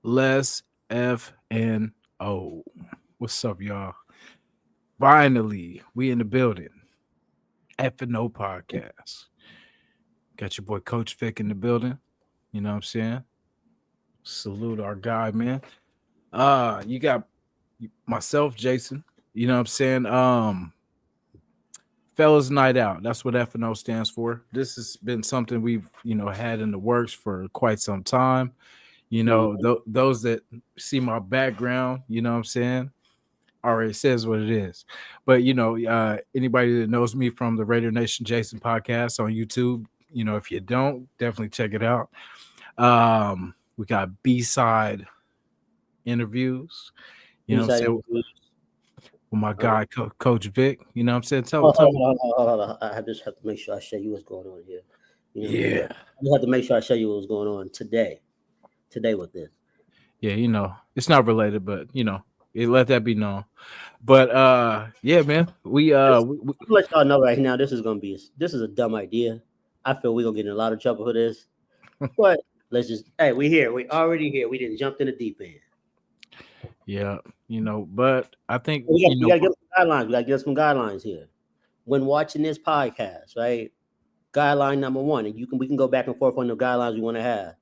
Let's F and O. What's up, y'all? Finally, we in the building. F and O podcast. Got your boy Coach Vic in the building. You know what I'm saying? Salute our guy, man. You got myself, Jason. You know what I'm saying? Fellas Night Out. That's what F and O stands for. This has been something we've, had in the works for quite some time. Those that see my background, you know what I'm saying, already says what it is. But anybody that knows me from the Raider Nation Jason podcast on YouTube, if you don't, definitely check it out. We got B-side interviews, you know what I'm saying, with my guy Coach Vic. You know what I'm saying? Tell Hold on. I just have to make sure I show you what's going on here. Yeah. I have to make sure I show you what's going on today with this. Yeah, it's not related, but let that be known. But yeah, man, we let y'all know right now, this is a dumb idea. I feel we're gonna get in a lot of trouble for this. But we here. We already here. We didn't jump in the deep end. Yeah, but I think we gotta give some guidelines. We gotta give some guidelines here. When watching this podcast, right? Guideline number one, and we can go back and forth on the guidelines we want to have.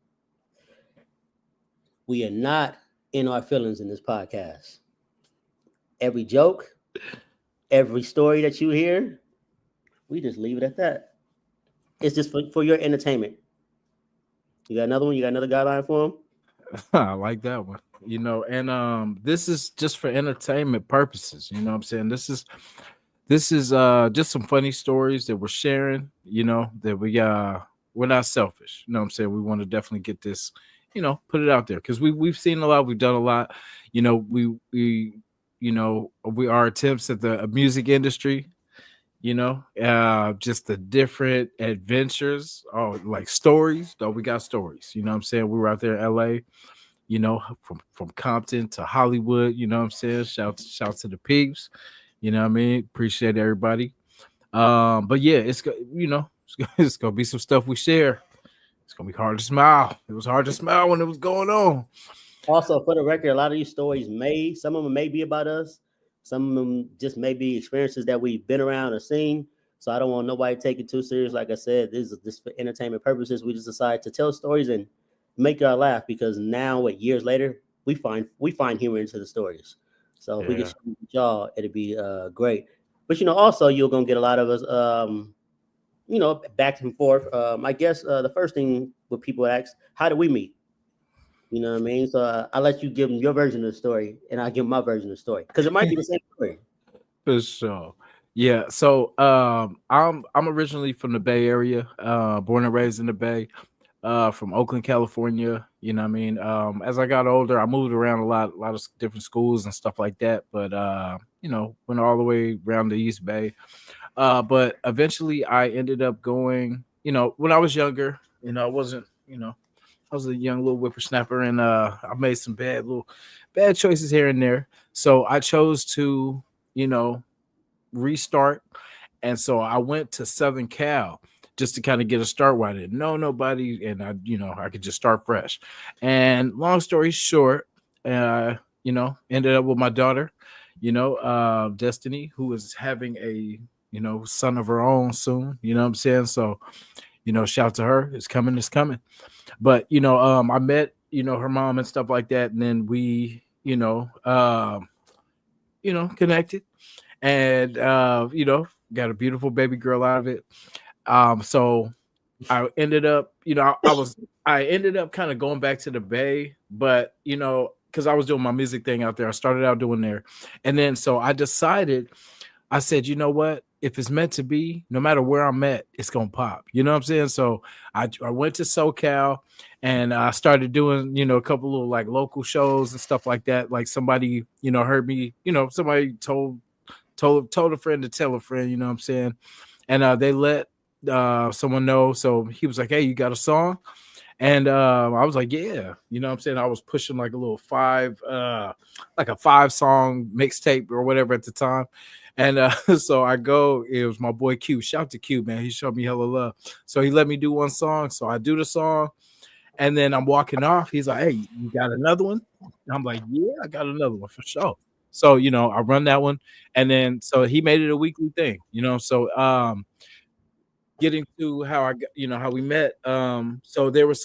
We are not in our feelings in this podcast. Every joke, every story that you hear, we just leave it at that. It's just for your entertainment. You got another one? You got another guideline for them? I like that one. And this is just for entertainment purposes. You know what I'm saying? This is just some funny stories that we're sharing, that we're not selfish. You know what I'm saying? We want to definitely get this, put it out there because we've seen a lot, we've done a lot. We our attempts at the music industry, just the different adventures, like stories. Though we got stories, you know what I'm saying? We were out there in LA, from Compton to Hollywood, you know what I'm saying? Shout to the peeps, you know what I mean? Appreciate everybody. But yeah, it's gonna be some stuff we share. It's gonna be hard to smile. It was hard to smile when it was going on. Also, for the record, a lot of these stories some of them may be about us. Some of them just may be experiences that we've been around or seen. So I don't want nobody to take it too serious. Like I said, this is for entertainment purposes. We just decided to tell stories and make y'all laugh because now, years later, we find humor into the stories. So if we can show y'all, it'd be great. But also you're gonna get a lot of us, back and forth. I guess the first thing when people ask, how did we meet? You know what I mean? So I'll let you give them your version of the story, and I'll give my version of the story because it might be the same story. For sure. Yeah. So I'm originally from the Bay Area, born and raised in the Bay, from Oakland, California. You know what I mean? As I got older, I moved around a lot of different schools and stuff like that. But went all the way around the East Bay. But eventually I ended up going, when I was younger, I wasn't, I was a young little whippersnapper, and I made some bad choices here and there. So I chose to, restart. And so I went to Southern Cal just to kind of get a start where I didn't know nobody, and I could just start fresh. And long story short, ended up with my daughter, Destiny, who is having a, son of her own soon. You know what I'm saying? So, shout to her. It's coming. But I met her mom and stuff like that, and then we connected, and got a beautiful baby girl out of it. So I ended up I ended up kind of going back to the Bay, but because I was doing my music thing out there. I started out doing there, and then so I decided, I said, you know what? If it's meant to be, no matter where I'm at, it's gonna pop. You know what I'm saying? So I went to SoCal, and I started doing, a couple little like local shows and stuff like that. Like somebody, heard me, somebody told a friend to tell a friend, you know what I'm saying? And they let someone know. So he was like, hey, you got a song? And I was like, yeah, you know what I'm saying? I was pushing like a little 5-song mixtape or whatever at the time. And so it was my boy Q. Shout to Q, man. He showed me hella love. So he let me do one song. So I do the song. And then I'm walking off. He's like, "Hey, you got another one?" And I'm like, "Yeah, I got another one for sure." So, I run that one, and then so he made it a weekly thing, So, getting to how I got, how we met. So there was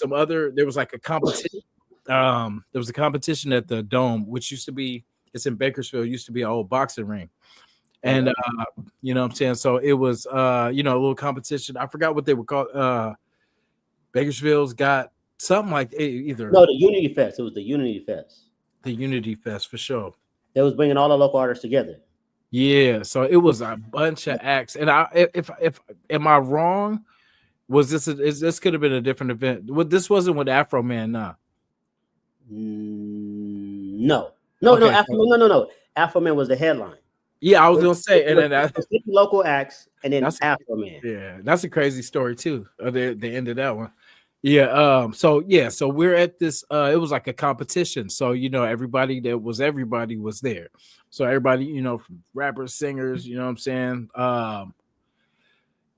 like a competition. There was a competition at the Dome, which used to be, it's in Bakersfield, used to be an old boxing ring. And you know what I'm saying? So it was a little competition. I forgot what they were called. Bakersfield's got something like either No, the Unity Fest. It was the Unity Fest. The Unity Fest for sure. They was bringing all the local artists together. Yeah, so it was a bunch of acts. And if am I wrong? Was this could have been a different event? This wasn't with Afro Man, nah. No. Afro Man was the headline. Yeah, I was gonna say, and then local acts, and then Afro Man. Yeah, that's a crazy story too. The end of that one. Yeah. So we're at this. It was like a competition. So everybody was there. So everybody, from rappers, singers, you know what I'm saying.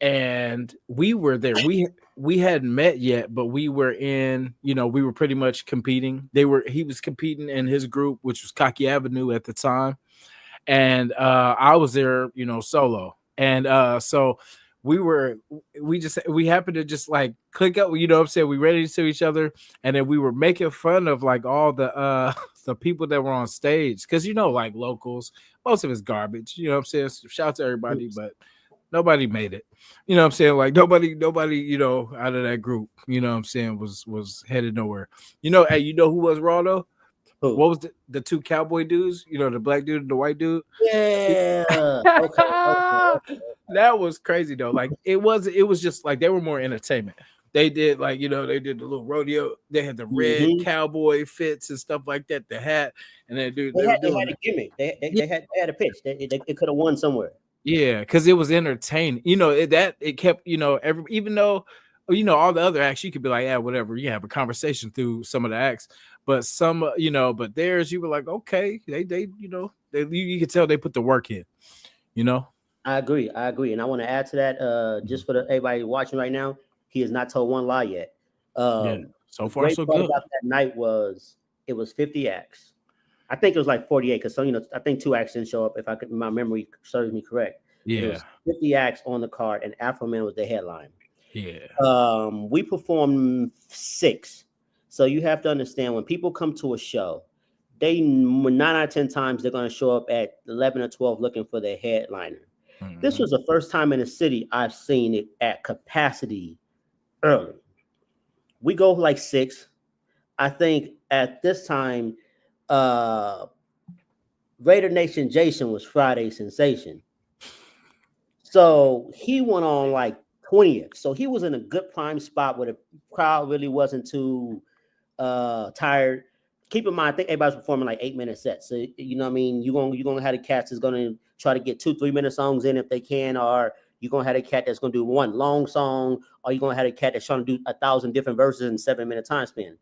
And we were there. We hadn't met yet, but we were in. We were pretty much competing. He was competing in his group, which was Cocky Avenue at the time, and I was there, solo. And so we happened to just like click up, what I'm saying? We ready to see each other. And then we were making fun of like all the people that were on stage. Cause like locals, most of it's garbage, you know what I'm saying? Shout out to everybody, but nobody made it. You know what I'm saying? Like nobody, out of that group, you know what I'm saying, was headed nowhere. Hey, who was raw though? Who? What was the two cowboy dudes? The black dude and the white dude? Yeah. Okay. That was crazy though. Like it was just like they were more entertainment. They did like, they did the little rodeo. They had the red cowboy fits and stuff like that, the hat. And they had a gimmick. They had a pitch. They could have won somewhere. Yeah, because it was entertaining. It kept, even though all the other acts, you could be like, yeah, whatever. You have a conversation through some of the acts, but but theirs, you were like, okay, they you could tell they put the work in. I agree, and I want to add to that. Just for everybody watching right now, he has not told one lie yet. So far, so good. About that night was 50 acts. I think it was like 48 because I think 2 acts didn't show up. If my memory serves me correct. Yeah, it was 50 acts on the card, and Afro Man was the headline. Yeah. We performed 6. So you have to understand when people come to a show, 9 out of 10 times they're going to show up at 11 or 12 looking for their headliner. Mm-hmm. This was the first time in the city I've seen it at capacity early. We go like 6. I think at this time, Raider Nation Jasin was Friday's sensation. So he went on like 20th. So he was in a good prime spot where the crowd really wasn't too tired. Keep in mind, I think everybody's performing like 8-minute sets. So you know what I mean? You're gonna have the cats that's gonna try to get 2-3-minute songs in if they can, or you're gonna have a cat that's gonna do one long song, or you're gonna have a cat that's trying to do 1,000 different verses in 7-minute time span.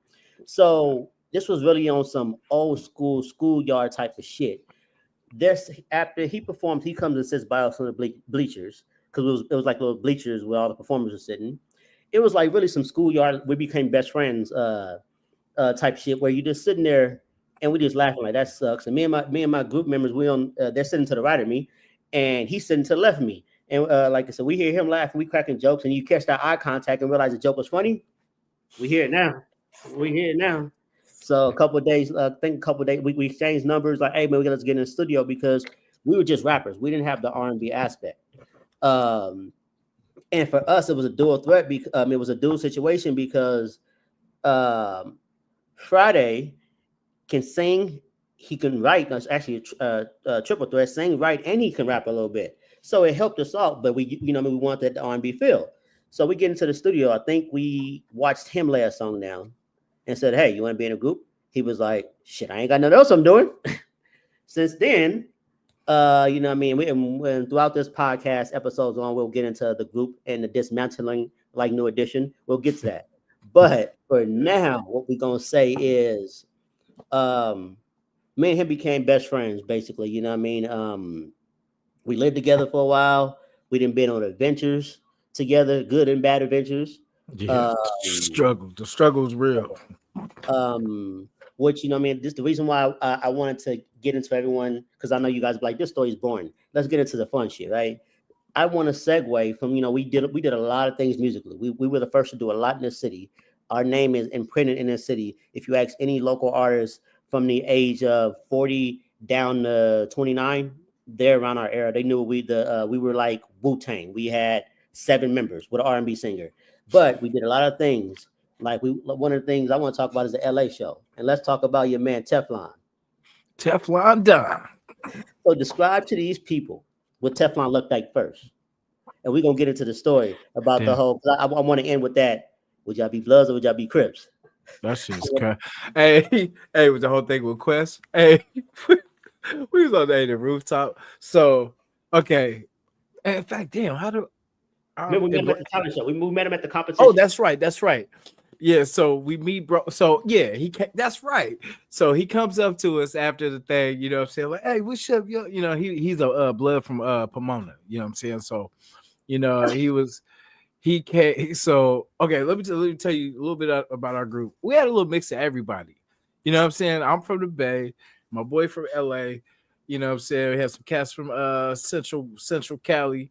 So this was really on some old school schoolyard type of shit. After he performs, he comes and sits by us on the bleachers because it was like little bleachers where all the performers were sitting. It was like really some schoolyard. We became best friends type shit where you just sitting there and we just laughing like that sucks. And me and my group members, they're sitting to the right of me, and he's sitting to the left of me. And like I said, we hear him laughing, we cracking jokes, and you catch that eye contact and realize the joke was funny. We hear it now. So a couple of days, we exchanged numbers. Like, hey man, let's get in the studio because we were just rappers. We didn't have the R&B aspect. And for us, it was a dual threat. It was a dual situation because Friday can sing, he can write. That's actually a triple threat: sing, write, and he can rap a little bit. So it helped us out. But we wanted the R&B feel. So we get into the studio. I think we watched him lay a song down and said, hey, you want to be in a group? He was like, shit, I ain't got nothing else I'm doing. Since then, you know what I mean? And throughout this podcast episodes on, we'll get into the group and the dismantling, like New Edition. We'll get to that. But for now, what we're going to say is me and him became best friends, basically. You know what I mean? We lived together for a while. We done been on adventures together, good and bad adventures. Yeah, the struggle is real. Which, this the reason why I wanted to get into everyone, because I know you guys be like, this story is boring. Let's get into the fun shit, right? I want to segue from, we did a lot of things musically. We were the first to do a lot in the city. Our name is imprinted in the city. If you ask any local artist from the age of 40 down to 29, they're around our era. They knew we were like Wu-Tang. We had 7 members with an R&B singer, but we did a lot of things. Like one of the things I want to talk about is the LA show, and let's talk about your man Teflon. Teflon Don. So describe to these people what Teflon looked like first, and we're gonna get into the story about the whole. I want to end with that. Would y'all be Bloods or would y'all be Crips? That shit's kind. Hey, with the whole thing with Quest. Hey, we was on the rooftop. So okay, and in fact, damn, how do? Remember we met him at the talent show. We met him at the competition. Oh, that's right. That's right. Yeah. So we meet, bro. So yeah, that's right. So he comes up to us after the thing. You know what I'm saying? Like, hey, what's up? You know, he's a blood from Pomona. You know what I'm saying? So, you know, he came. So okay, let me tell you a little bit about our group. We had a little mix of everybody. You know what I'm saying? I'm from the Bay. My boy from LA. You know what I'm saying? We have some cats from Central Cali.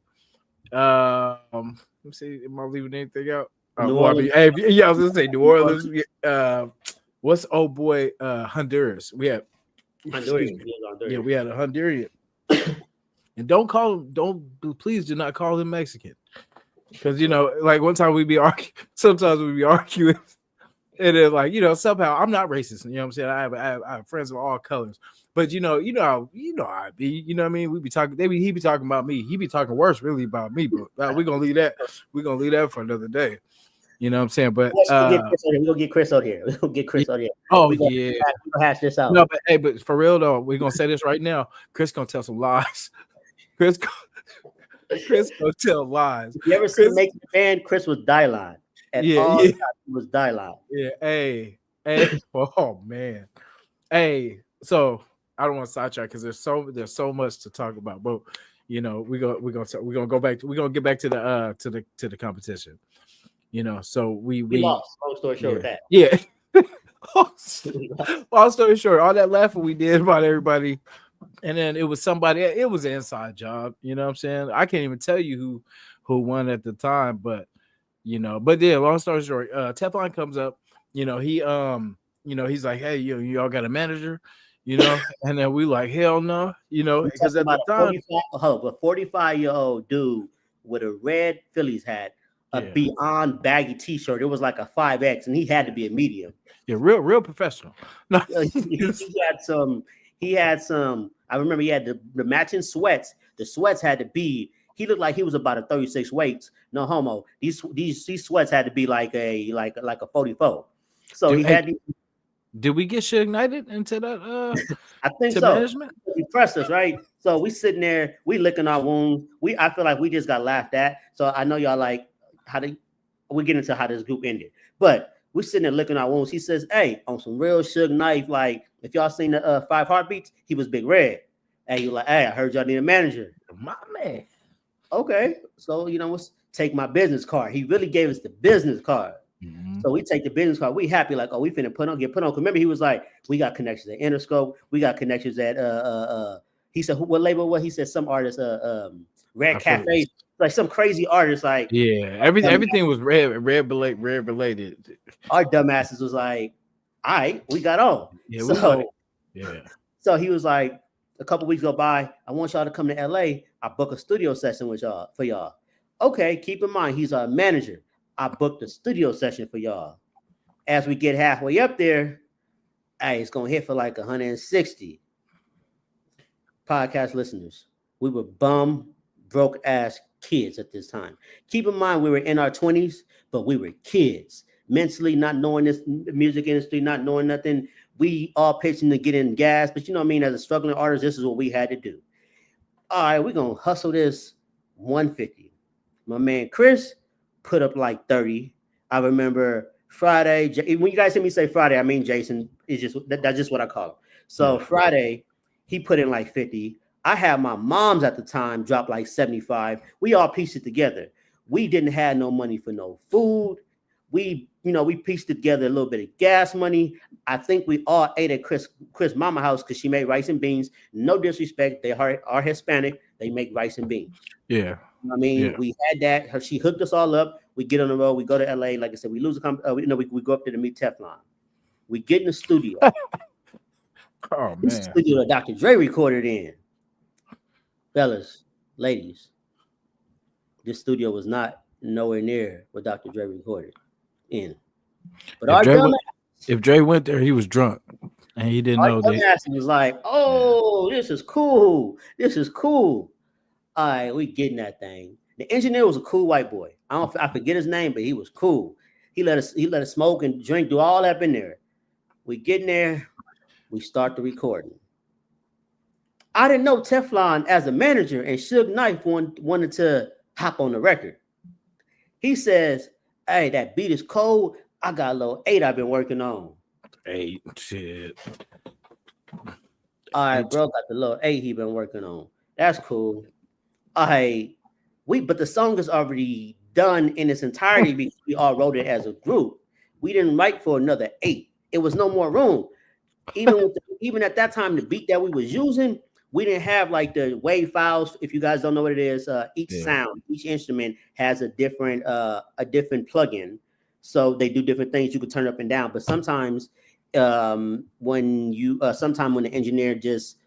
Let me see. Am I leaving anything out? New Orleans. I was gonna say New Orleans. What's old boy Honduras? We have Honduran. Yeah, we had a Honduran. And please do not call him Mexican. Because like one time sometimes we'd be arguing. And then somehow I'm not racist. You know what I'm saying? I have friends of all colors. But how I be, you know what I mean? We be talking, he be talking about me. He be talking worse really about me, but we're gonna leave that. We're gonna leave that for another day. You know what I'm saying? But we're gonna get Chris out here. We're gonna get Chris out here. Oh, we're gonna hash this out. No, but for real though, we're gonna say this right now. Chris gonna tell some lies. Chris gonna tell lies. If you ever see Making the Band, Chris was Dylon. He was Dylon. Yeah, hey, oh man. Hey, so I don't want to sidetrack because there's so much to talk about, but we're gonna get back to the competition. So we lost. Long story short, that. Yeah. Long story short, all that laughing we did about everybody, and then it was somebody. It was an inside job. You know what I'm saying? I can't even tell you who won at the time, but long story short, Teflon comes up. He's like, hey, y'all got a manager? And then we like, hell no, because at the time, a 45-year-old dude with a red Phillies hat, a Beyond baggy T-shirt. It was like a 5X, and he had to be a medium. Yeah, real professional. No, he had some. I remember he had the matching sweats. The sweats had to be. He looked like he was about a 36 weights. No homo. These sweats had to be like a 44. So he had. Did we get Suge Knighted into that? I think so. Management? He pressed us, right? So we sitting there, we licking our wounds. I feel like we just got laughed at. So I know y'all like we get into how this group ended. But we sitting there licking our wounds. He says, hey, on some real Suge Knight, like if y'all seen the 5 Heartbeats, he was Big Red. And you like, hey, I heard y'all need a manager. My man. Okay. So let's take my business card. He really gave us the business card. Mm-hmm. So we take the business card. We happy like, oh, we finna get put on. Remember, he was like, we got connections at Interscope. We got connections at he said, what label? What he said? Some artist, Red Cafe, like some crazy artist. Like everything was red related. Our dumbasses was like, all right, we got on. So he was like, a couple weeks go by. I want y'all to come to LA. I book a studio session for y'all. Okay, keep in mind he's our manager. I booked a studio session for y'all. As we get halfway up there, hey, it's gonna hit for like 160 podcast listeners. We were bum, broke ass kids at this time. Keep in mind we were in our 20s, but we were kids. Mentally not knowing this music industry, not knowing nothing. We all pitching to get in gas, but you know what I mean? As a struggling artist, this is what we had to do. All right, we're gonna hustle this 150. My man Chris put up like 30. I remember Friday. When you guys hear me say Friday, I mean Jason. That's just what I call him. So Friday, he put in like 50. I had my mom's at the time drop like 75. We all pieced it together. We didn't have no money for no food. we pieced together a little bit of gas money. I think we all ate at Chris mama house because she made rice and beans. No disrespect, they are Hispanic. They make rice and beans. Yeah. I mean, we had that. She hooked us all up. We get on the road. We go to LA. Like I said, we lose we go up there to meet Teflon. We get in the studio. Oh man, this studio that Dr. Dre recorded in. Fellas, ladies, this studio was not nowhere near what Dr. Dre recorded in. But if Dre went there, he was drunk and he didn't know that. He was like, "Oh, this is cool. This is cool." All right, we getting that thing. The engineer was a cool white boy. I forget his name, but he was cool. He let us smoke and drink, do all that in there. We get in there, we start the recording. I didn't know Teflon as a manager and Suge Knight wanted to hop on the record. He says, "Hey, that beat is cold. I got a little 8 I've been working on." 8 shit. All right, bro, got the little 8 he been working on. That's cool. But the song is already done in its entirety because we all wrote it as a group. We didn't write for another 8. It was no more room. Even at that time, the beat that we was using, we didn't have like the wave files. If you guys don't know what it is, each sound, each instrument has a different plugin, so they do different things. You could turn up and down, but sometimes when the engineer just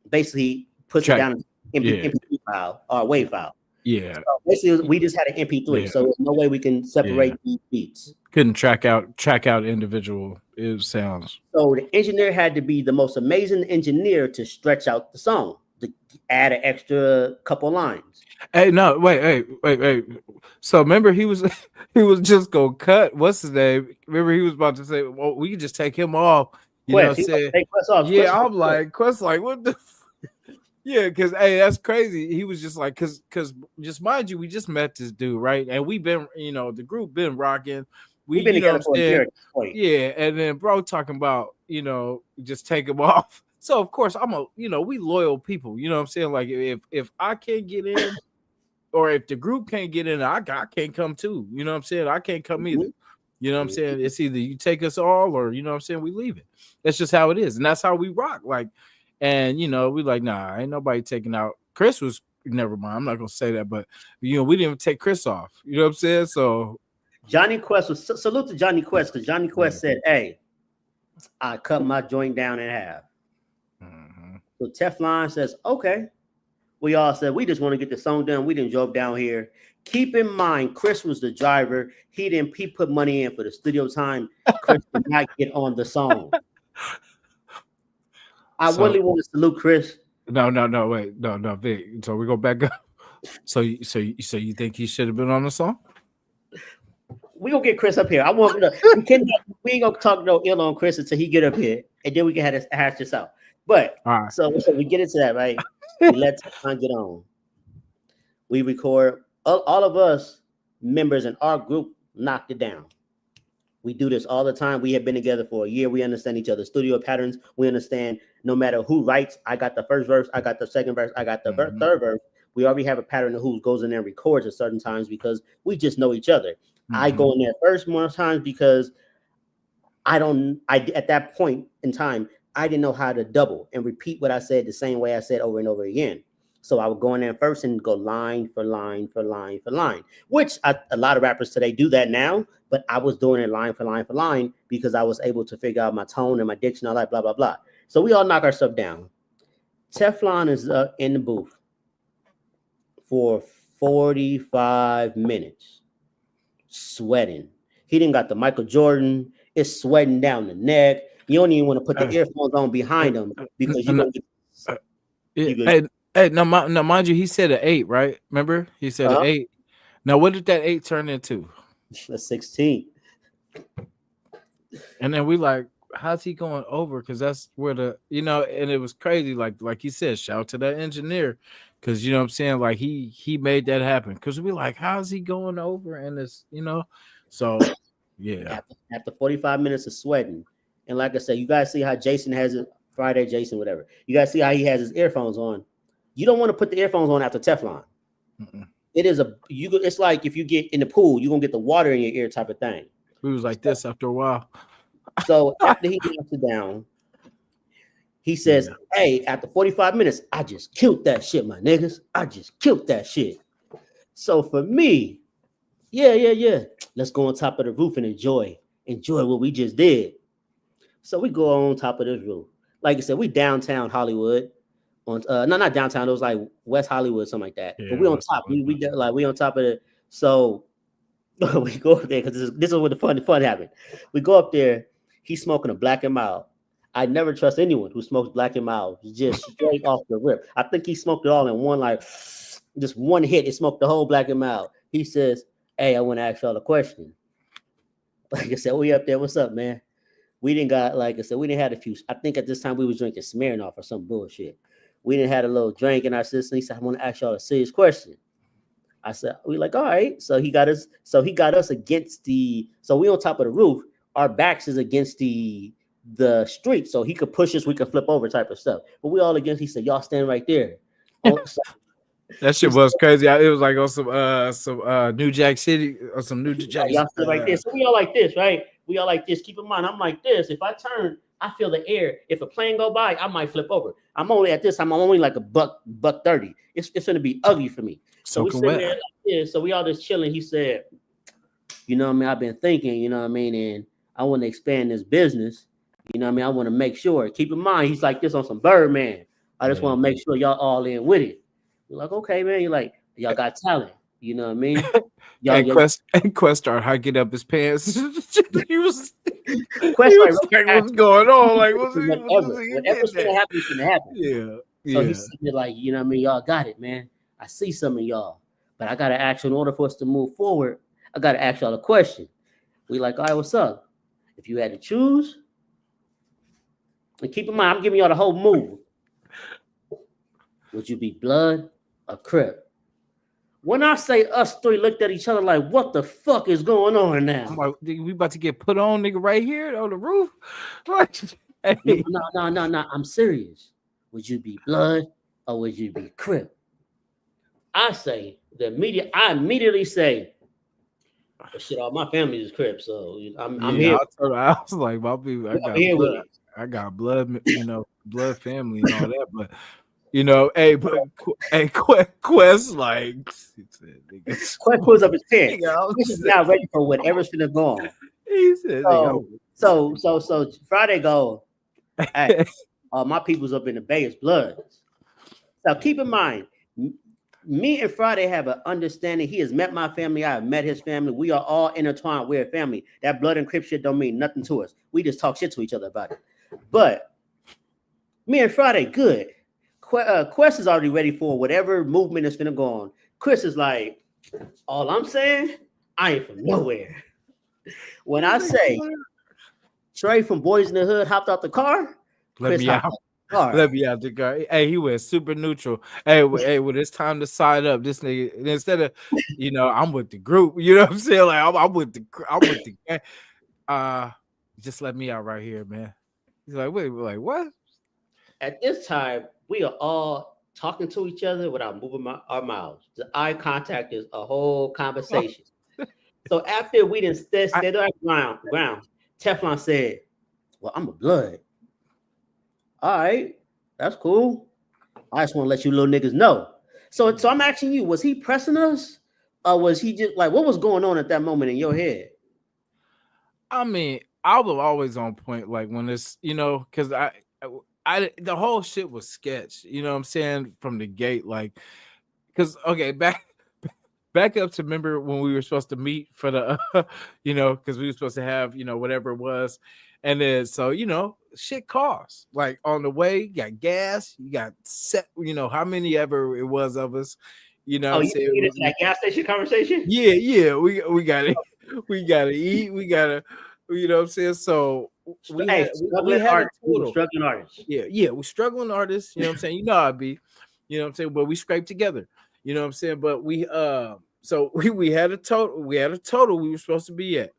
basically puts it down in MP3 file or wave file. Yeah. So basically, we just had an MP3, so there's no way we can separate these beats. Couldn't track out individual sounds. So the engineer had to be the most amazing engineer to stretch out the song, to add an extra couple lines. Hey, no, wait. So remember, he was just gonna cut. What's his name? Remember, he was about to say, "Well, we could just take him off." You know what I'm saying? I'm like, Quest, like, what the? Yeah, because that's crazy. He was just like, because just mind you, we just met this dude, right? And we've been, the group been rocking. We've been together for a year. Yeah, and then bro talking about, just take him off. So of course we loyal people. You know what I'm saying? Like if I can't get in, or if the group can't get in, I can't come too. You know what I'm saying? I can't come either. You know what I'm saying? It's either you take us all, or you know what I'm saying, we leave it. That's just how it is, and that's how we rock. Like. And we like, nah, ain't nobody taking out. Chris was, never mind, I'm not gonna say that, but we didn't even take Chris off. You know what I'm saying? So Johnny Quest was salute to Johnny Quest, because Johnny Quest said, "Hey, I cut my joint down in half." Mm-hmm. So Teflon says, "Okay." We all said, "We just want to get the song done. We didn't drove down here." Keep in mind, Chris was the driver. He put money in for the studio time. Chris did not get on the song. I really want to salute Chris. No, wait, no, Vic. So we go back up. So you think he should have been on the song? We gonna get Chris up here. We ain't gonna talk no ill on Chris until he get up here, and then we can hash this out. But so we get into that, right? We let Teflon get on. We record. All of us members in our group knocked it down. We do this all the time. We have been together for a year. We understand each other's studio patterns. We understand no matter who writes, I got the first verse, I got the second verse, I got the third verse. We already have a pattern of who goes in there and records at certain times because we just know each other. Mm-hmm. I go in there first more times because at that point in time, I didn't know how to double and repeat what I said the same way I said over and over again. So I would go in there first and go line for line for line for line, which a lot of rappers today do that now. But I was doing it line for line for line because I was able to figure out my tone and my diction, all that, blah, blah, blah. So we all knock ourselves down. Teflon is in the booth for 45 minutes, sweating. He didn't got the Michael Jordan. It's sweating down the neck. You don't even want to put the earphones on behind him because you're going to get... Hey, now mind you, he said an 8, right? Remember? He said an 8. Now, what did that 8 turn into? A 16. And then we like, how's he going over? Because that's where and it was crazy. Like he said, shout out to that engineer. Because, you know what I'm saying? Like, he made that happen. Because we like, how's he going over? And this, So, yeah. After 45 minutes of sweating. And like I said, you guys see how Jason has it. Friday, Jason, whatever. You guys see how he has his earphones on. You don't want to put the earphones on after Teflon. Mm-mm. It is it's like if you get in the pool, you're gonna get the water in your ear type of thing. We was like this after a while. So after he knocks it down, he says, "Hey, after 45 minutes, I just killed that shit, my niggas. I just killed that shit." So for me, yeah. Let's go on top of the roof and enjoy what we just did. So we go on top of this roof. Like I said, we downtown Hollywood. Not downtown. It was like West Hollywood, something like that. Yeah, but we on top. We on top of it. So we go up there because this is where the fun happened. We go up there. He's smoking a Black and Mild. I never trust anyone who smokes Black and Mild. Just straight off the rip. I think he smoked it all in one, like just one hit. He smoked the whole Black and Mild. He says, "Hey, I want to ask y'all a question." Like I said, we up there. What's up, man? We didn't got, like I said, we didn't have a few. I think at this time we was drinking Smirnoff or some bullshit. We didn't have a little drink in our system. He said, "I want to ask y'all a serious question." I said, "We like, all right." So he got us against the. So we on top of the roof. Our backs is against the street, so he could push us. We could flip over, type of stuff. But we all against. He said, "Y'all stand right there." That shit was crazy. It was like on some New Jack City or some New Jack. Y'all stand right there. So we all like this, right? We all like this. Keep in mind, I'm like this. If I turn, I feel the air. If a plane go by, I might flip over. I'm only like a buck 30. It's gonna be ugly for me. So we sit there like this. So we all just chilling. He said, "You know what I mean? I've been thinking, you know what I mean, and I want to expand this business. You know what I mean? I want to make sure. Keep in mind, he's like this on some Birdman. I just want to make sure y'all all in with it." You're like, "Okay, man." You're like, "Y'all got talent." You know what I mean? Quest started hiking up his pants. he was like, "What's going on? Like, whatever's gonna happen is gonna happen." Yeah. So he's sitting there like, you know what I mean? "Y'all got it, man. I see some of y'all, but I gotta ask you, in order for us to move forward, I gotta ask y'all a question." We like, "All right, what's up? If you had to choose," and keep in mind, I'm giving y'all the whole move. "Would you be Blood or Crip?" When I say us three looked at each other like, what the fuck is going on now? I'm like, we about to get put on, nigga, right here on the roof. Hey. No. I'm serious. Would you be Blood or would you be Crip? I immediately say, well, shit, all my family is Crip, so I'm here. I was like, my people, I got blood, blood family and all that, but Quest like Quest pulls up his pants. He's not ready for whatever's gonna go on. He said, so Friday go, "Hey, my people's up in the Bay is Bloods." So keep in mind, me and Friday have an understanding. He has met my family. I have met his family. We are all intertwined. We're a family. That Blood and Crip shit don't mean nothing to us. We just talk shit to each other about it. But me and Friday, good. Quest is already ready for whatever movement is finna go on. Chris is like, all I'm saying, I ain't from nowhere. When I say Trey from Boys in the Hood hopped out the car, let me out the car. Hey, he went super neutral. Hey, when it's time to side up, this nigga, instead of, I'm with the group, you know what I'm saying? Like, I'm with the just let me out right here, man. He's like, wait, we're like, what? At this time, we are all talking to each other without moving our mouths. The eye contact is a whole conversation. So after we didn't stay on ground, Teflon said, "Well, I'm a Blood." All right, that's cool. I just want to let you little niggas know. So I'm asking you, was he pressing us? Or was he just like, what was going on at that moment in your head? I mean, I was always on point, like when it's, because the whole shit was sketch, you know what I'm saying, from the gate, like, because back up to remember when we were supposed to meet for the because we were supposed to have whatever it was, and then so shit costs, like on the way you got gas, you got set, how many ever it was of us, I'm saying? It was that gas station conversation. Yeah, we gotta eat, we gotta, you know what I'm saying, so we had a total struggling artists. Yeah, we're struggling artists. You know what I'm saying? I'd be, what I'm saying, but we scraped together. You know what I'm saying? But we so we had a total. We had a total we were supposed to be at.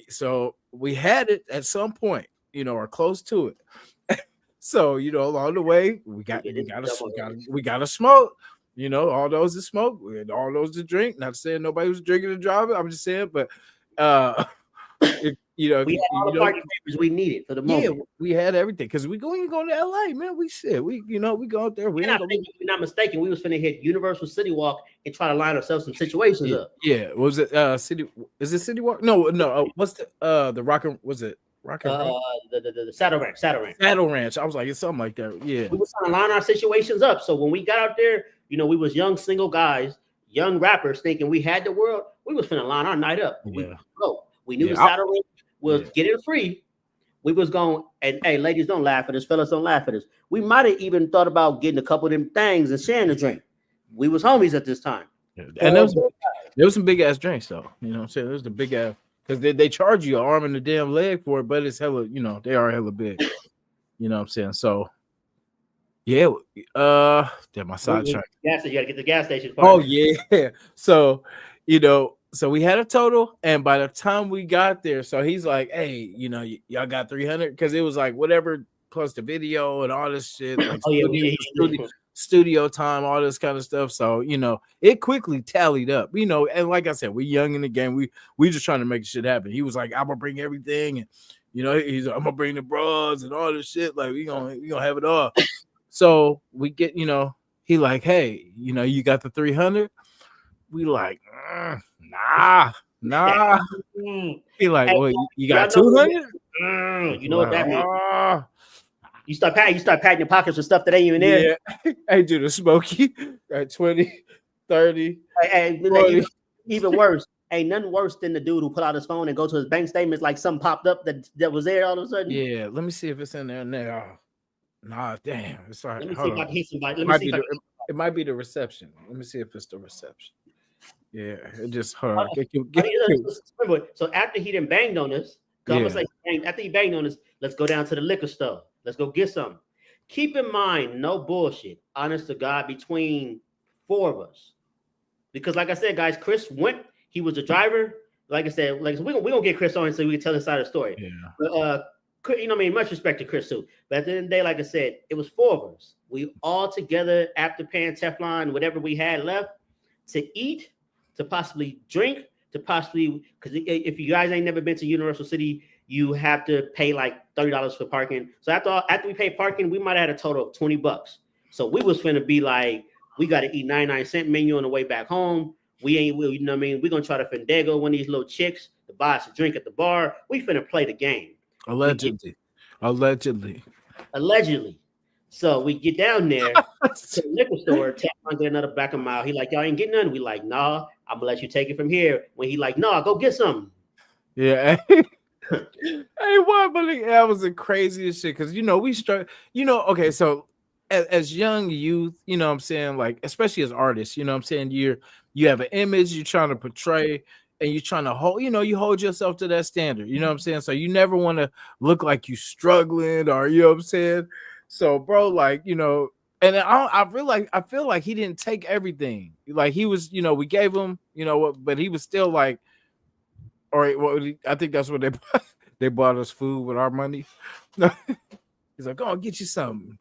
So we had it at some point, or close to it. So along the way, we got to smoke. You know, all those to smoke and all those to drink. Not saying nobody was drinking and driving. I'm just saying, but you know, We had all the party favors we needed for the moment. yeah, we had everything because we going to LA, man. We said we go out there. We ain't gonna if you're not mistaken, we was finna hit Universal City Walk and try to line ourselves some situations up. Yeah, was it City? Is it City Walk? No. What's the Rock? Was it Rock? The Saddle Ranch. Saddle Ranch. I was like, it's something like that. Yeah, we was trying to line our situations up. So when we got out there, you know, we was young single guys, young rappers, thinking we had the world. We was finna line our night up. Yeah. We knew the Saddle Ranch was getting free. We was going, and hey, ladies, don't laugh at us. Fellas, don't laugh at us. We might have even thought about getting a couple of them things and sharing a drink. We was homies at this time. Yeah. And there was some big ass drinks though. You know what I'm saying? There's the big ass because they charge you an arm and a damn leg for it, but it's hella, you know, they are hella big. You know what I'm saying? So yeah, damn my sidetrack. Gas, you gotta get the gas station. Oh yeah. So, you know. So we had a total, and by the time we got there, so he's like, "Hey, you know, y'all got 300 because it was like whatever plus the video and all this shit, like studio time, all this kind of stuff." So you know, it quickly tallied up, you know. And like I said, we young in the game, we just trying to make shit happen. He was like, "I'm gonna bring everything," and you know, he's like, "I'm gonna bring the bras and all this shit. Like we gonna have it all." So we get, you know, he like, "Hey, you know, you got the 300." We like, nah. He like, well, you got 200? You know what that means? You start patting your pockets with stuff that ain't even there. Yeah. Hey, dude, the smoky at 20, 30. Hey, even worse. Ain't nothing worse than the dude who pull out his phone and go to his bank statements like something popped up that was there all of a sudden. Yeah, let me see if it's in there now. Nah, damn. It's all right. Let me see if I can hit somebody. It might be the reception. Let me see if it's the reception. Yeah, it just hurt. So after he done banged on us, after he banged on us, let's go down to the liquor store. Let's go get some. Keep in mind, no bullshit. Honest to God, between four of us, because like I said, guys, Chris went. He was the driver. Like I said, we're gonna get Chris on so we can tell his side of the story. Yeah. But, you know, I mean, much respect to Chris too. But at the end of the day, like I said, it was four of us. We all together, after paying Teflon, whatever we had left to eat, to possibly drink, to possibly, because if you guys ain't never been to Universal City, you have to pay like $30 for parking. So after we paid parking, we might have had a total of $20. So we was finna be like, we got to eat 99-cent menu on the way back home. You know what I mean? We're gonna try to findago one of these little chicks to buy us a drink at the bar. We finna play the game. Allegedly. So we get down there to the liquor store, Teflon get another back a mile. He like, y'all ain't getting none. We like, nah, I'm gonna let you take it from here. When he like, nah, go get something. Yeah. Hey, what? But that was the craziest shit. Cause you know, okay, so as young youth, you know what I'm saying, like, especially as artists, you know what I'm saying, you have an image you're trying to portray. And you're trying to hold, you know, you hold yourself to that standard. You know what I'm saying? So you never want to look like you struggling or, you know what I'm saying? So, bro, like, you know, and I feel like he didn't take everything. Like he was, you know, we gave him, you know, but he was still like, all right, well, I think that's what they bought us food with our money. He's like, go on, get you something.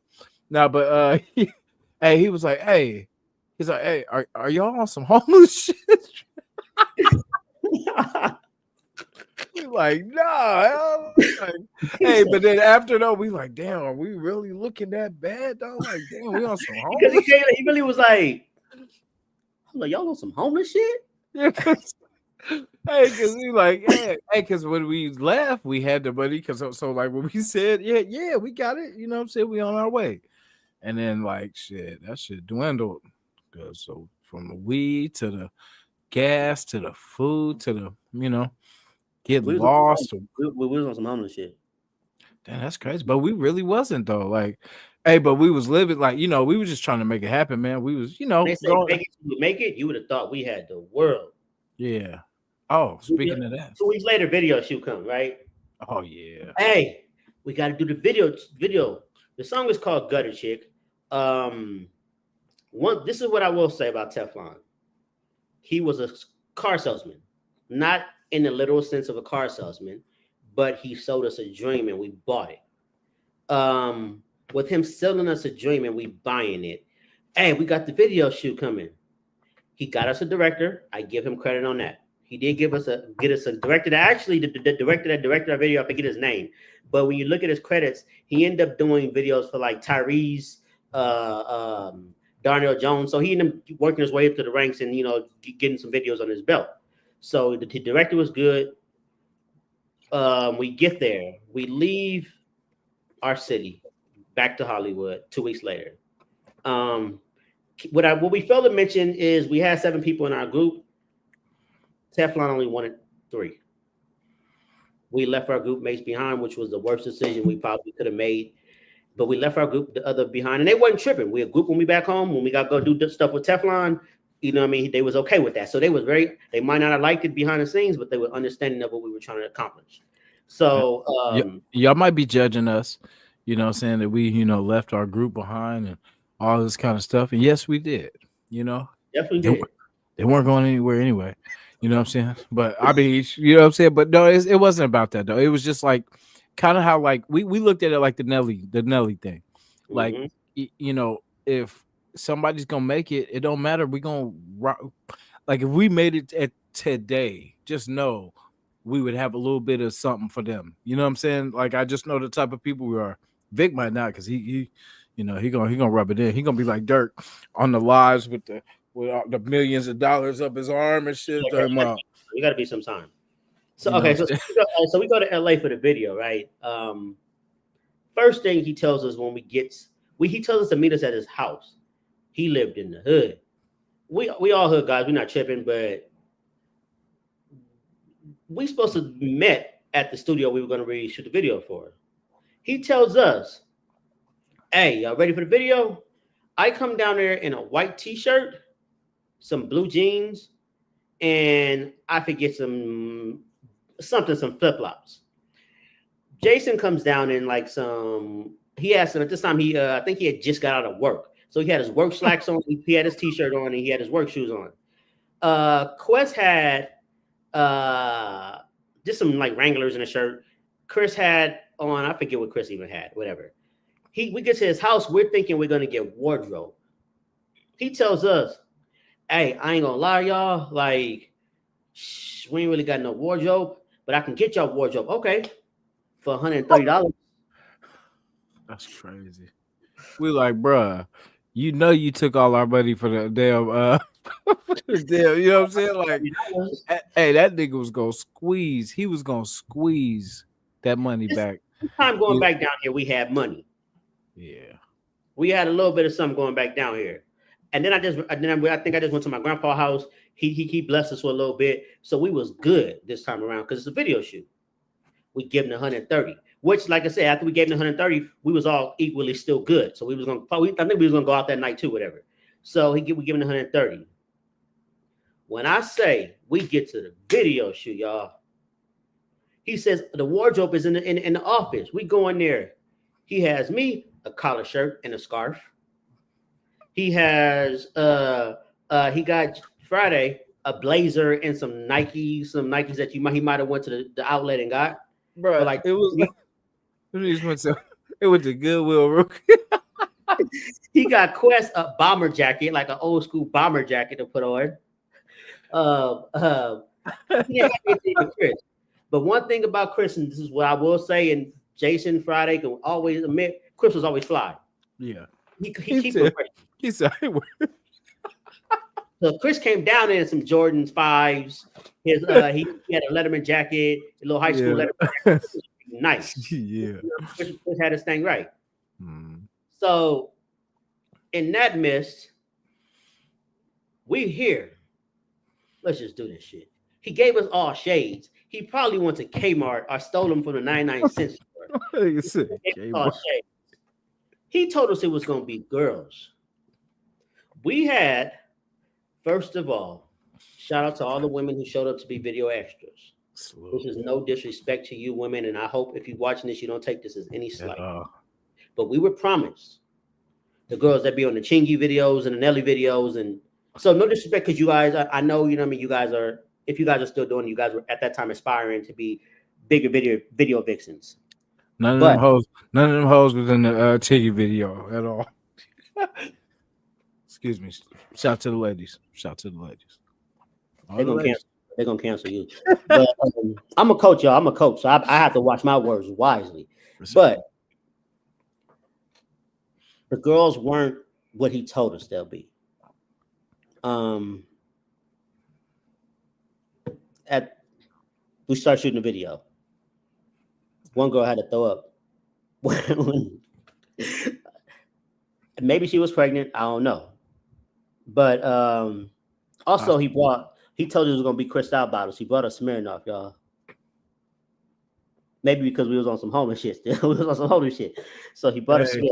No, but he was like, hey, he's like, hey, are y'all on some homeless shit? Like, nah. Like, hey, but then after though, we like, damn, are we really looking that bad though? Like, damn, we on some homeless. Because he really was like, y'all on some homeless shit. Yeah, hey, because he like, hey, because when we left, we had the money. Because so like when we said, yeah, we got it. You know what I'm saying? We on our way. And then like that shit dwindled. So from the weed to the gas to the food to the, you know, get lost. We was on some homeless shit. Damn, that's crazy. But we really wasn't though. Like, hey, but we was living like, you know, we was just trying to make it happen, man. We was, you know, make it. You would have thought we had the world. Yeah. Oh, speaking of that, 2 weeks later, video shoot come, right? Oh yeah. Hey, we got to do the video. The song is called Gutter Chick. This is what I will say about Teflon. He was a car salesman, not in the literal sense of a car salesman, but he sold us a dream and we bought it. With him selling us a dream and we buying it, Hey, we got the video shoot coming. He got us a director. I give him credit on that. He did get us a director that actually the director that directed our video. I forget his name, but when you look at his credits, he ended up doing videos for like Tyrese, Darnell Jones. So he ended up working his way up to the ranks and getting some videos on his belt. So the director was good. We get there. We leave our city back to Hollywood 2 weeks later. What we failed to mention is we had 7 people in our group. Teflon only wanted 3. We left our group mates behind, which was the worst decision we probably could have made. But we left our group the other behind, and they wasn't tripping. We a group when we back home, when we got to go do stuff with Teflon. They was okay with that. So they might not have liked it behind the scenes, but they were understanding of what we were trying to accomplish. So y'all might be judging us, saying that we, left our group behind and all this kind of stuff. And yes, we did. Definitely did. They weren't going anywhere anyway. You know what I'm saying? But I mean, you know what I'm saying? But no, it wasn't about that though. It was just like kind of how like we looked at it like the Nelly thing. Like if somebody's gonna make it, it don't matter. We're gonna like if we made it at today, just know we would have a little bit of something for them. You know what I'm saying? Like I just know the type of people we are. Vic might not, because he gonna rub it in. He gonna be like Dirk on the lives with the millions of dollars up his arm and shit. You got to be some time. So okay, so we go to LA for the video, right? First thing he tells us when he tells us to meet us at his house. He lived in the hood. We all hood guys. We're not tripping, but we supposed to be met at the studio we were going to really shoot the video for. He tells us, "Hey, y'all ready for the video?" I come down there in a white t-shirt, some blue jeans, and I forget some flip-flops. Jason comes down in like at this time I think he had just got out of work. So he had his work slacks on, he had his t-shirt on, and he had his work shoes on. Quest had just some like Wranglers in a shirt. Chris had on, I forget what Chris even had, whatever. We get to his house, we're thinking we're gonna get wardrobe. He tells us, "Hey, I ain't gonna lie, y'all. Like, we ain't really got no wardrobe, but I can get y'all wardrobe. Okay, for $130. That's crazy. We like, bruh, you took all our money for the damn you know what I'm saying? Like, hey, that nigga was gonna squeeze. He was gonna squeeze that money back. This time going back down here, we had money. Yeah, we had a little bit of something going back down here. And then I think I just went to my grandpa's house. He blessed us for a little bit, so we was good this time around because it's a video shoot. We give him the 130, which, like I said, after we gave him the 130, we was all equally still good. So I think we was gonna go out that night too, whatever. So we give him the 130. When I say we get to the video shoot, y'all, he says the wardrobe is in the office. We go in there. He has me a collar shirt and a scarf. He has he got Friday a blazer and some Nikes that he might have went to the outlet and got. Bro, like it went to Goodwill. He got Quest a bomber jacket, like an old school bomber jacket to put on. He didn't have anything with Chris. But one thing about Chris, and this is what I will say, and Jason Friday can always admit, Chris was always fly. Yeah. He keep it ready. He said, so Chris came down in some Jordans 5s. He had a Letterman jacket, a little high school Letterman jacket. Nice. Yeah. Chris had his thing right. So in that mist, we here. Let's just do this shit. He gave us all shades. He probably went to Kmart or stole them from the 99-cent store. He told us it was going to be girls. We had, first of all, shout out to all the women who showed up to be video extras. This is no disrespect to you women, and I hope if you're watching this, you don't take this as any slight. But we were promised the girls that be on the Chingy videos and the Nelly videos, and so no disrespect because you guys, I know, you know what I mean, you guys are, if you guys are still doing it, you guys were at that time aspiring to be bigger video vixens. None of them hoes was in the Tiggy video at all. Excuse me. Shout to the ladies. Shout to the ladies. They're gonna cancel you. But I'm a coach, y'all. I'm a coach, so I have to watch my words wisely. But the girls weren't what he told us they'll be. We started shooting a video. One girl had to throw up. Maybe she was pregnant. I don't know. But also he told us it was gonna be Cristal bottles. He brought a Smirnoff, y'all. Maybe because we was on some homeless shit. We was on some homeless shit. So he brought a Smirnoff.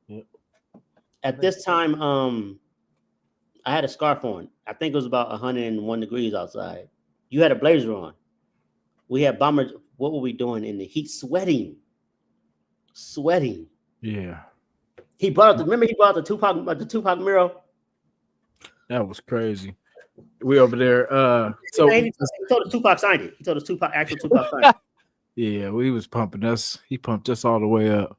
Yep. At this time, I had a scarf on. I think it was about 101 degrees outside. You had a blazer on. We had bombers. What were we doing in the heat? Sweating. Yeah. He brought the Tupac mural. That was crazy. We over there. So he told us Tupac signed it. He told us actual Tupac signed it. Yeah, he was pumping us. He pumped us all the way up.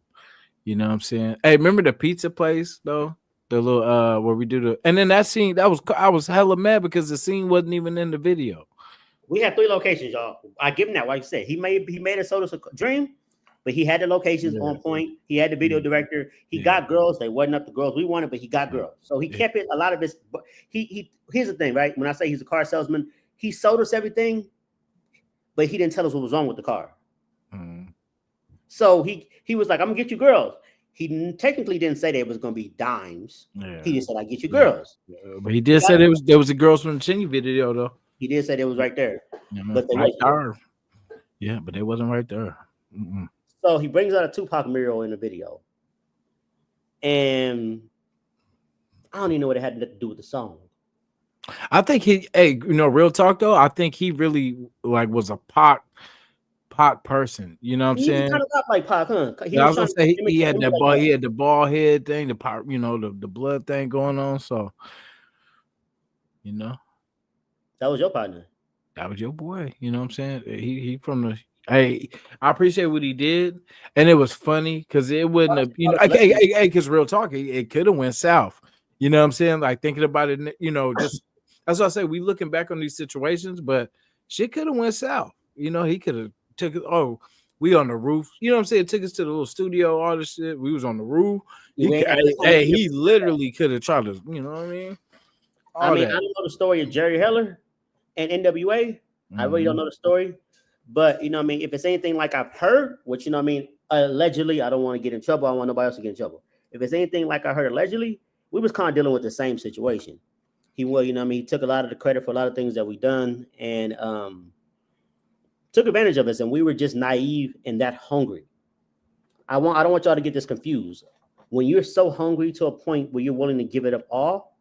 You know what I'm saying? Hey, remember the pizza place though? The little where we do the, and then that scene, I was hella mad because the scene wasn't even in the video. We had 3 locations, y'all. I give him that. Like you said, he made a soda dream, but he had the locations on point. He had the video director. He got girls. They wasn't up the girls we wanted, but he got girls. So he kept it. A lot of this. He here's the thing, right? When I say he's a car salesman, he sold us everything, but he didn't tell us what was wrong with the car. Mm. So he was like, "I'm gonna get you girls." He technically didn't say that it was going to be dimes. Yeah. He just said, "I get you girls." Yeah. But he did say there was a Girls from the Chingy video though. He did say it was right there, but they right there. Yeah, but they wasn't right there. Mm-mm. So he brings out a Tupac mural in the video, and I don't even know what it had to do with the song. I think real talk though. I think he really was a Pac person, you know what I'm saying? He kind of got like Pac, huh? I was gonna say he had that ball, he had the bald head thing, the power, the blood thing going on. So, that was your partner. That was your boy. You know what I'm saying? He from the. Hey, I appreciate what he did, and it was funny because it wouldn't have. Because real talk, it could have went south. You know what I'm saying? Like thinking about it, just that's what I say. We looking back on these situations, but shit could have went south. He could have. We on the roof. You know what I'm saying? Took us to the little studio, all this shit. We was on the roof. He literally could have tried to, you know what I mean? I don't know the story of Jerry Heller and NWA. Mm-hmm. I really don't know the story. But, you know what I mean? If it's anything like I've heard, which, you know what I mean? Allegedly, I don't want to get in trouble. I don't want nobody else to get in trouble. If it's anything like I heard allegedly, we was kind of dealing with the same situation. He took a lot of the credit for a lot of things that we done. And, took advantage of us, and we were just naive and that hungry. I don't want y'all to get this confused. When you're so hungry to a point where you're willing to give it up all,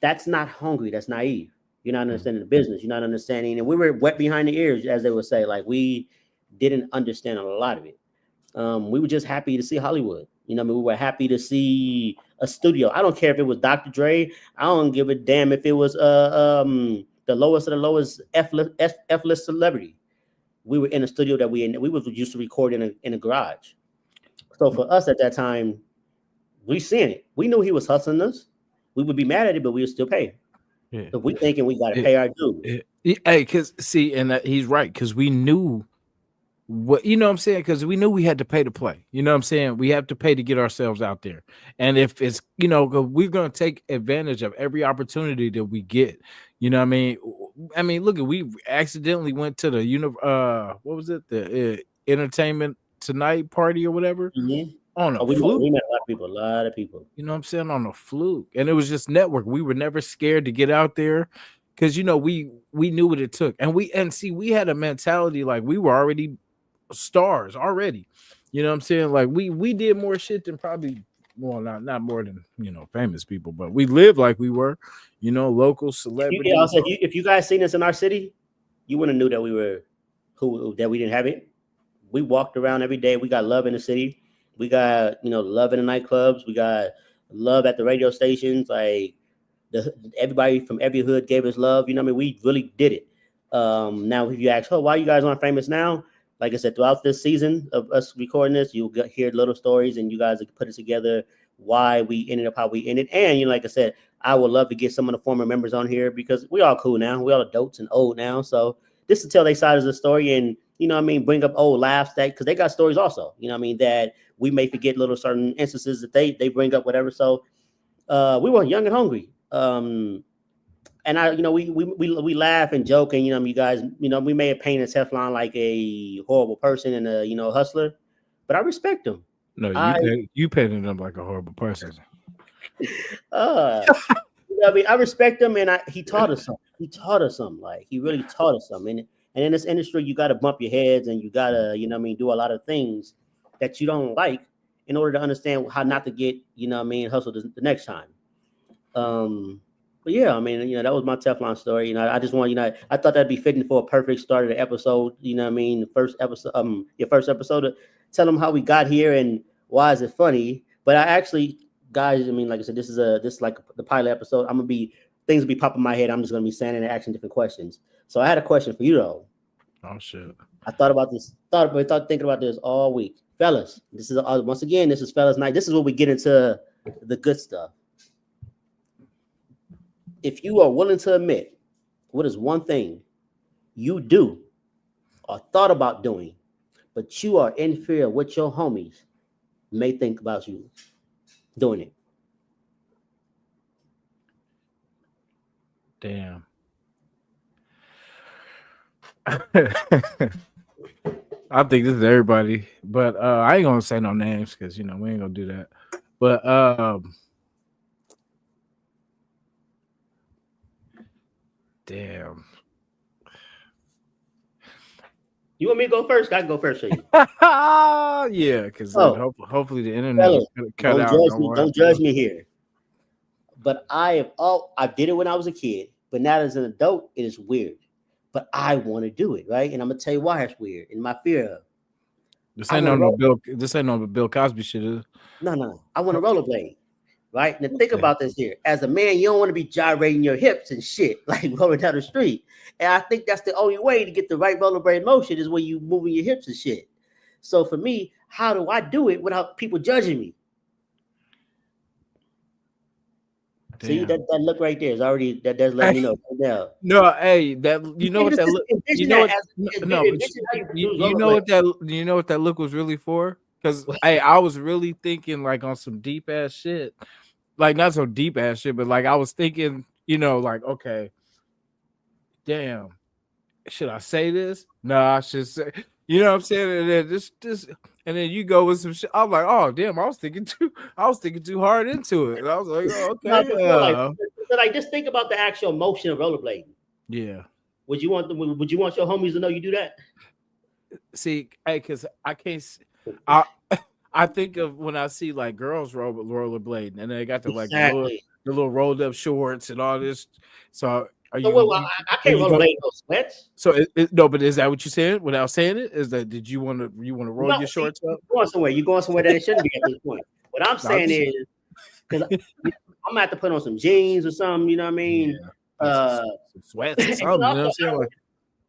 that's not hungry. That's naive. You're not understanding the business. You're not understanding. And we were wet behind the ears, as they would say. Like we didn't understand a lot of it. We were just happy to see Hollywood. We were happy to see a studio. I don't care if it was Dr. Dre. I don't give a damn if it was the lowest of the lowest F-list celebrity. We were in a studio that we was used to record in a garage. So for us at that time, we seen it. We knew he was hustling us. We would be mad at it, but we would still pay. Yeah. So we thinking we got to pay our dues. Because he's right. Because we knew what, you know what I'm saying? Because we knew we had to pay to play. You know what I'm saying? We have to pay to get ourselves out there. And if it's, we're going to take advantage of every opportunity that we get. You know what I mean? Look, we accidentally went to the, what was it? The Entertainment Tonight party or whatever. Mm-hmm. On a fluke. We met a lot of people. You know what I'm saying? On a fluke. And it was just network. We were never scared to get out there because, we knew what it took. And we had a mentality like we were already stars already. You know what I'm saying? Like we did more shit than probably, well, not more than, famous people, but we lived like we were, local celebrities. If you guys seen us in our city, you wouldn't have knew that we were that we didn't have it. We walked around every day. We got love in the city. We got, love in the nightclubs. We got love at the radio stations. Like everybody from every hood gave us love. We really did it. Now, if you ask, why you guys aren't famous now? Like I said, throughout this season of us recording this, you'll hear little stories and you guys put it together why we ended up how we ended. And like I said, I would love to get some of the former members on here because we all cool now. We all adults and old now. So this to tell their side of the story and bring up old laughs that because they got stories also, that we may forget little certain instances that they bring up, whatever. So we were young and hungry. And we laugh and joke, and you guys, we may have painted Teflon like a horrible person and a hustler, but I respect him. No, you painted him like a horrible person. I respect him, and he taught us something. He taught us something. Like he really taught us something. And in this industry, you got to bump your heads, and you got to do a lot of things that you don't like in order to understand how not to get hustled the next time. But yeah, that was my Teflon story. I just want, I thought that'd be fitting for a perfect start of the episode. The first episode, your first episode, to tell them how we got here and why is it funny. But I actually, guys, like I said, this is like the pilot episode. Things will be popping in my head. I'm just gonna be saying and asking different questions. So I had a question for you though. Oh shit! I thought about this. Thinking about this all week, fellas. This is once again. This is Fellas Night. This is where we get into the good stuff. If you are willing to admit, what is one thing you do or thought about doing, but you are in fear of what your homies may think about you doing it? Damn. I think this is everybody, but I ain't gonna say no names because we ain't gonna do that. But damn. You want me to go first? I can go first for you. Yeah, because hopefully the internet is gonna cut out. Don't judge me here. But I did it when I was a kid, but now as an adult, it is weird. But I want to do it, right? And I'm gonna tell you why it's weird and my fear of. This ain't no Bill Cosby shit, is it? No. I want to rollerblade. Right? Now think about this here. As a man, you don't want to be gyrating your hips and shit like rolling down the street. And I think that's the only way to get the right rollerblade motion is when you moving your hips and shit. So for me, how do I do it without people judging me? Damn. See that look right there is already that does let me know. No, hey, that you know what that look. You know what that look was really for? Because hey, I was really thinking like on some deep ass shit. Like not so deep ass shit, but like I was thinking, like, okay, damn, should I say this? No, I should say, what I'm saying? And then this, and then you go with some shit. I'm like, oh damn, I was thinking too hard into it. And I was like, oh, okay. Like just think about the actual motion of rollerblading. Yeah. Would you want your homies to know you do that? See, hey, because I can't. I think of when I see like girls rollerblading and they got the like the little rolled up shorts and all this. So I can't rollerblade those sweats. So no, but is that what you said without saying it? Is that did you want to roll your shorts up? You're going somewhere that it shouldn't be at this point. What I'm saying is because I'm gonna have to put on some jeans or something. You know what I mean? Yeah. Some sweats or something. You know what I'm saying? Like,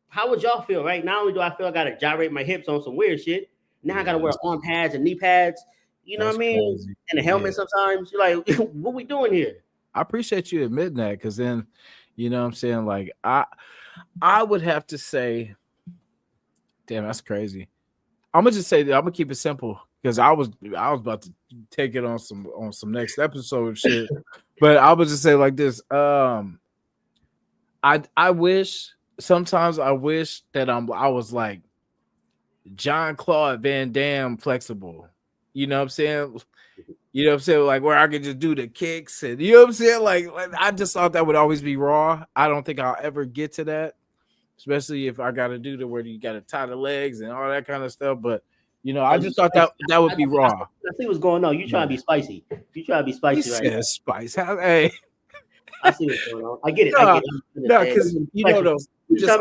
how would y'all feel? Right? Not only do I feel I gotta gyrate my hips on some weird shit. Now I gotta wear arm pads and knee pads. You know what I mean? Crazy. And a helmet sometimes. You're like, what we doing here? I appreciate you admitting that because then, you know what I'm saying? Like, I would have to say, damn, that's crazy. I'm gonna just say that I'm gonna keep it simple because I was about to take it on some next episode shit. But I would just say like this. I wish that I was like Jean-Claude Van Damme flexible. You know what I'm saying? You know what I'm saying? Like where I could just do the kicks and you know what I'm saying? Like I just thought that would always be raw. I don't think I'll ever get to that, especially if I got to do the where you got to tie the legs and all that kind of stuff. But I just thought that would be raw. I see what's going on. You trying to be spicy? You trying to be spicy right now? Spice? How? Hey, I see what's going on. I get it. No, because though, just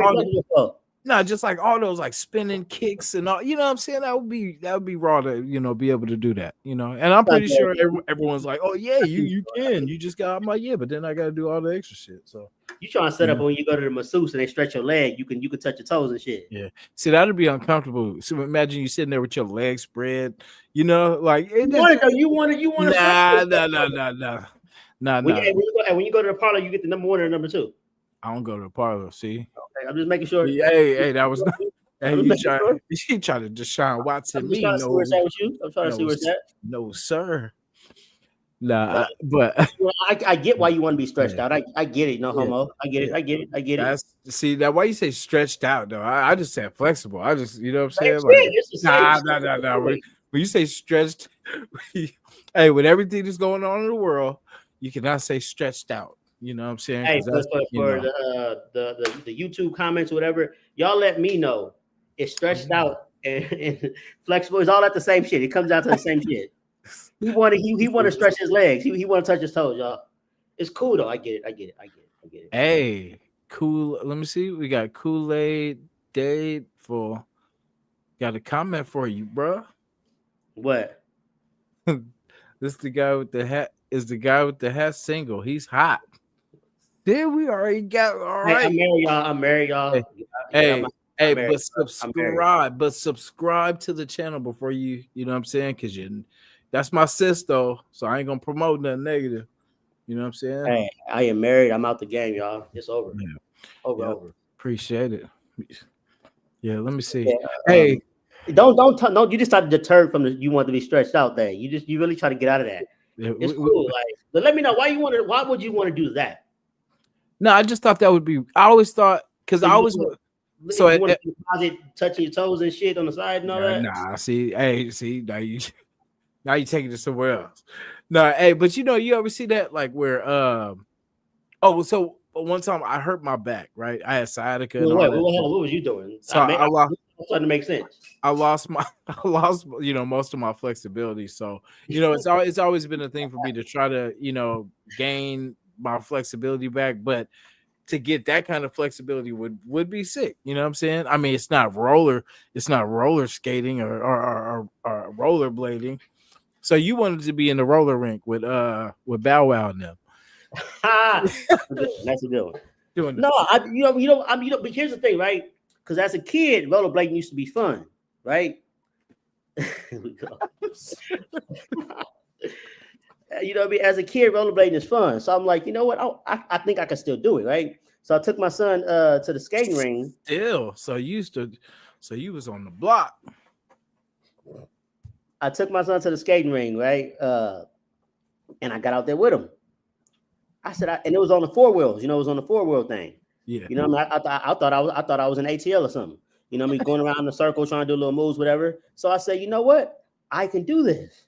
No, just like all those like spinning kicks and all, you know what I'm saying? That would be raw to, be able to do that, And I'm pretty sure everyone's like, oh yeah, you can. You just got, I'm like, yeah, but then I got to do all the extra shit. So you trying to set up when you go to the masseuse and they stretch your leg, you can touch your toes and shit. Yeah. See, that'd be uncomfortable. So imagine you sitting there with your legs spread, like you want to. Nah. When you go to the parlor, you get the number 1 or number 2. I don't go to the parlor. See, okay, I'm just making sure. Hey, that was. Hey, you try to Deshaun Watson me? I'm trying to see where it's at. No, sir. Nah, but I get why you want to be stretched out. I get it. No homo. I get it. See that why you say stretched out though. I just said flexible. I just what I'm saying. Nah. When you say stretched, hey, with everything that's going on in the world, you cannot say stretched out. You know what I'm saying? Hey, for the YouTube comments, or whatever, y'all let me know. It's stretched out and flexible. It's all at the same shit. It comes out to the same shit. He want to stretch his legs. He want to touch his toes, y'all. It's cool though. I get it. Hey, cool. Let me see. We got Kool-Aid Dade got a comment for you, bro. What? This the guy with the hat. Is the guy with the hat single? He's hot. Then we already got all right. I'm married, y'all. But subscribe to the channel before you know what I'm saying? Because that's my sis though, so I ain't gonna promote nothing negative. You know what I'm saying? Hey, I am married. I'm out the game, y'all. It's over. Yeah. Over. Appreciate it. Yeah, let me see. Yeah, hey, don't you just start deterred from you want to be stretched out there. You really try to get out of that. Yeah, it's cool. But let me know why would you want to do that? No, I just thought that would be. I always thought because I always. So you want to deposit touching your toes and shit on the side and all that. Nah, see, now you taking it somewhere else. Nah, hey, but you ever see that like where so one time I hurt my back, right? I had sciatica. What was you doing? So I lost. Starting to make sense. I lost most of my flexibility. So it's always been a thing for me to try to gain my flexibility back, but to get that kind of flexibility would be sick. You know what I'm saying? I mean, it's not roller skating or roller blading. So you wanted to be in the roller rink with Bow Wow and them. That's a good one. But here's the thing, right? Because as a kid, rollerblading used to be fun, right? Here we go. As a kid, rollerblading is fun. So I'm like, you know what? I think I can still do it, right? So I took my son to the skating ring. So you was on the block. I took my son to the skating ring, right? And I got out there with him. And it was on the 4 wheels. It was on the 4-wheel thing. Yeah. I thought I was an ATL or something. Going around in a circle trying to do little moves, whatever. So I said, you know what? I can do this.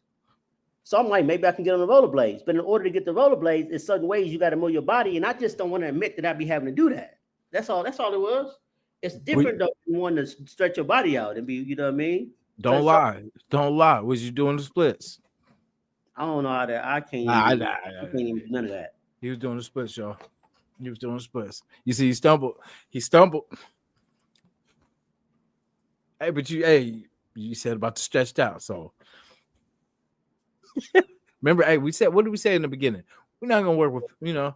So I'm like, maybe I can get on the rollerblades. But in order to get the rollerblades, in certain ways you got to move your body, and I just don't want to admit that I be having to do that. That's all it was. It's different though. You want to stretch your body out and be, you know what I mean? Don't lie. Was you doing the splits? I don't know how that. I can't even do none of that. He was doing the splits, y'all. He was doing the splits. You see, he stumbled. Hey, but you said about the stretched out. So remember, hey, what did we say in the beginning? We're not gonna work with, I'm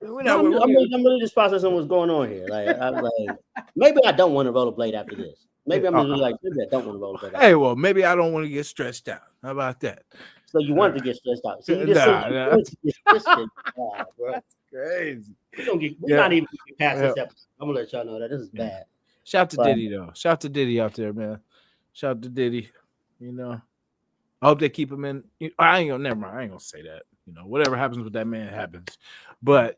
really just processing what's going on here. Like, I'm like, maybe I don't want to rollerblade after this. Maybe I'm really like, maybe I don't want to rollerblade. Hey, well, maybe I don't want to get stretched out. How about that? So you wanted to get stretched out? See, you just said you wanted to get stretched out, bro. That's crazy. We're not even past this episode. I'm gonna let y'all know that this is bad. Shout out to Diddy though. Shout out to Diddy out there, man. Shout out to Diddy. I hope they keep him in. I ain't gonna say that. Whatever happens with that man happens. But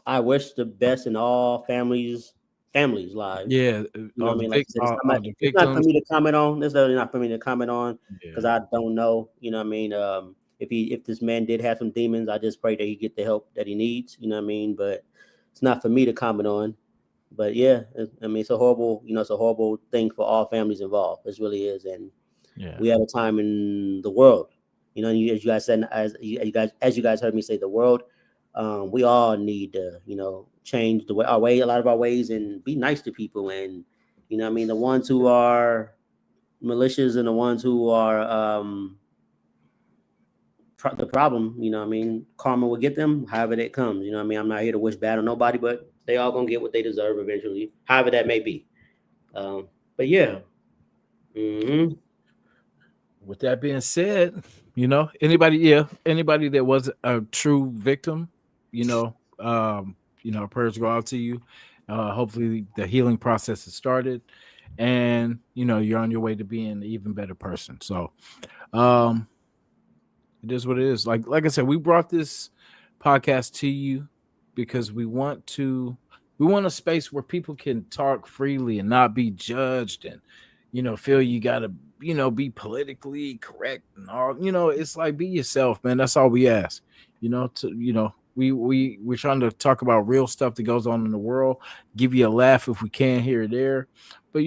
I wish the best in all families' lives. Yeah, it's not for me to comment on. This is really not for me to comment on because I don't know. You know what I mean? If this man did have some demons, I just pray that he get the help that he needs. You know what I mean? But it's not for me to comment on. But yeah, it's a horrible, it's a horrible thing for all families involved. It really is, and we have a time in the world. As you guys said, as you guys heard me say, the world. We all need to, change a lot of our ways, and be nice to people. And you know what I mean, the ones who are malicious and the ones who are the problem, you know what I mean, karma will get them however that comes. You know what I mean, I'm not here to wish bad on nobody, but they all gonna get what they deserve eventually, however that may be. But yeah. With that being said, anybody that was a true victim, prayers go out to you. Hopefully the healing process has started, and you're on your way to being an even better person. So it is what it is. Like I said, we brought this podcast to you because we want a space where people can talk freely and not be judged, and feel you gotta be politically correct and all. It's like, be yourself, man. That's all we ask. We're trying to talk about real stuff that goes on in the world, give you a laugh if we can here or there. But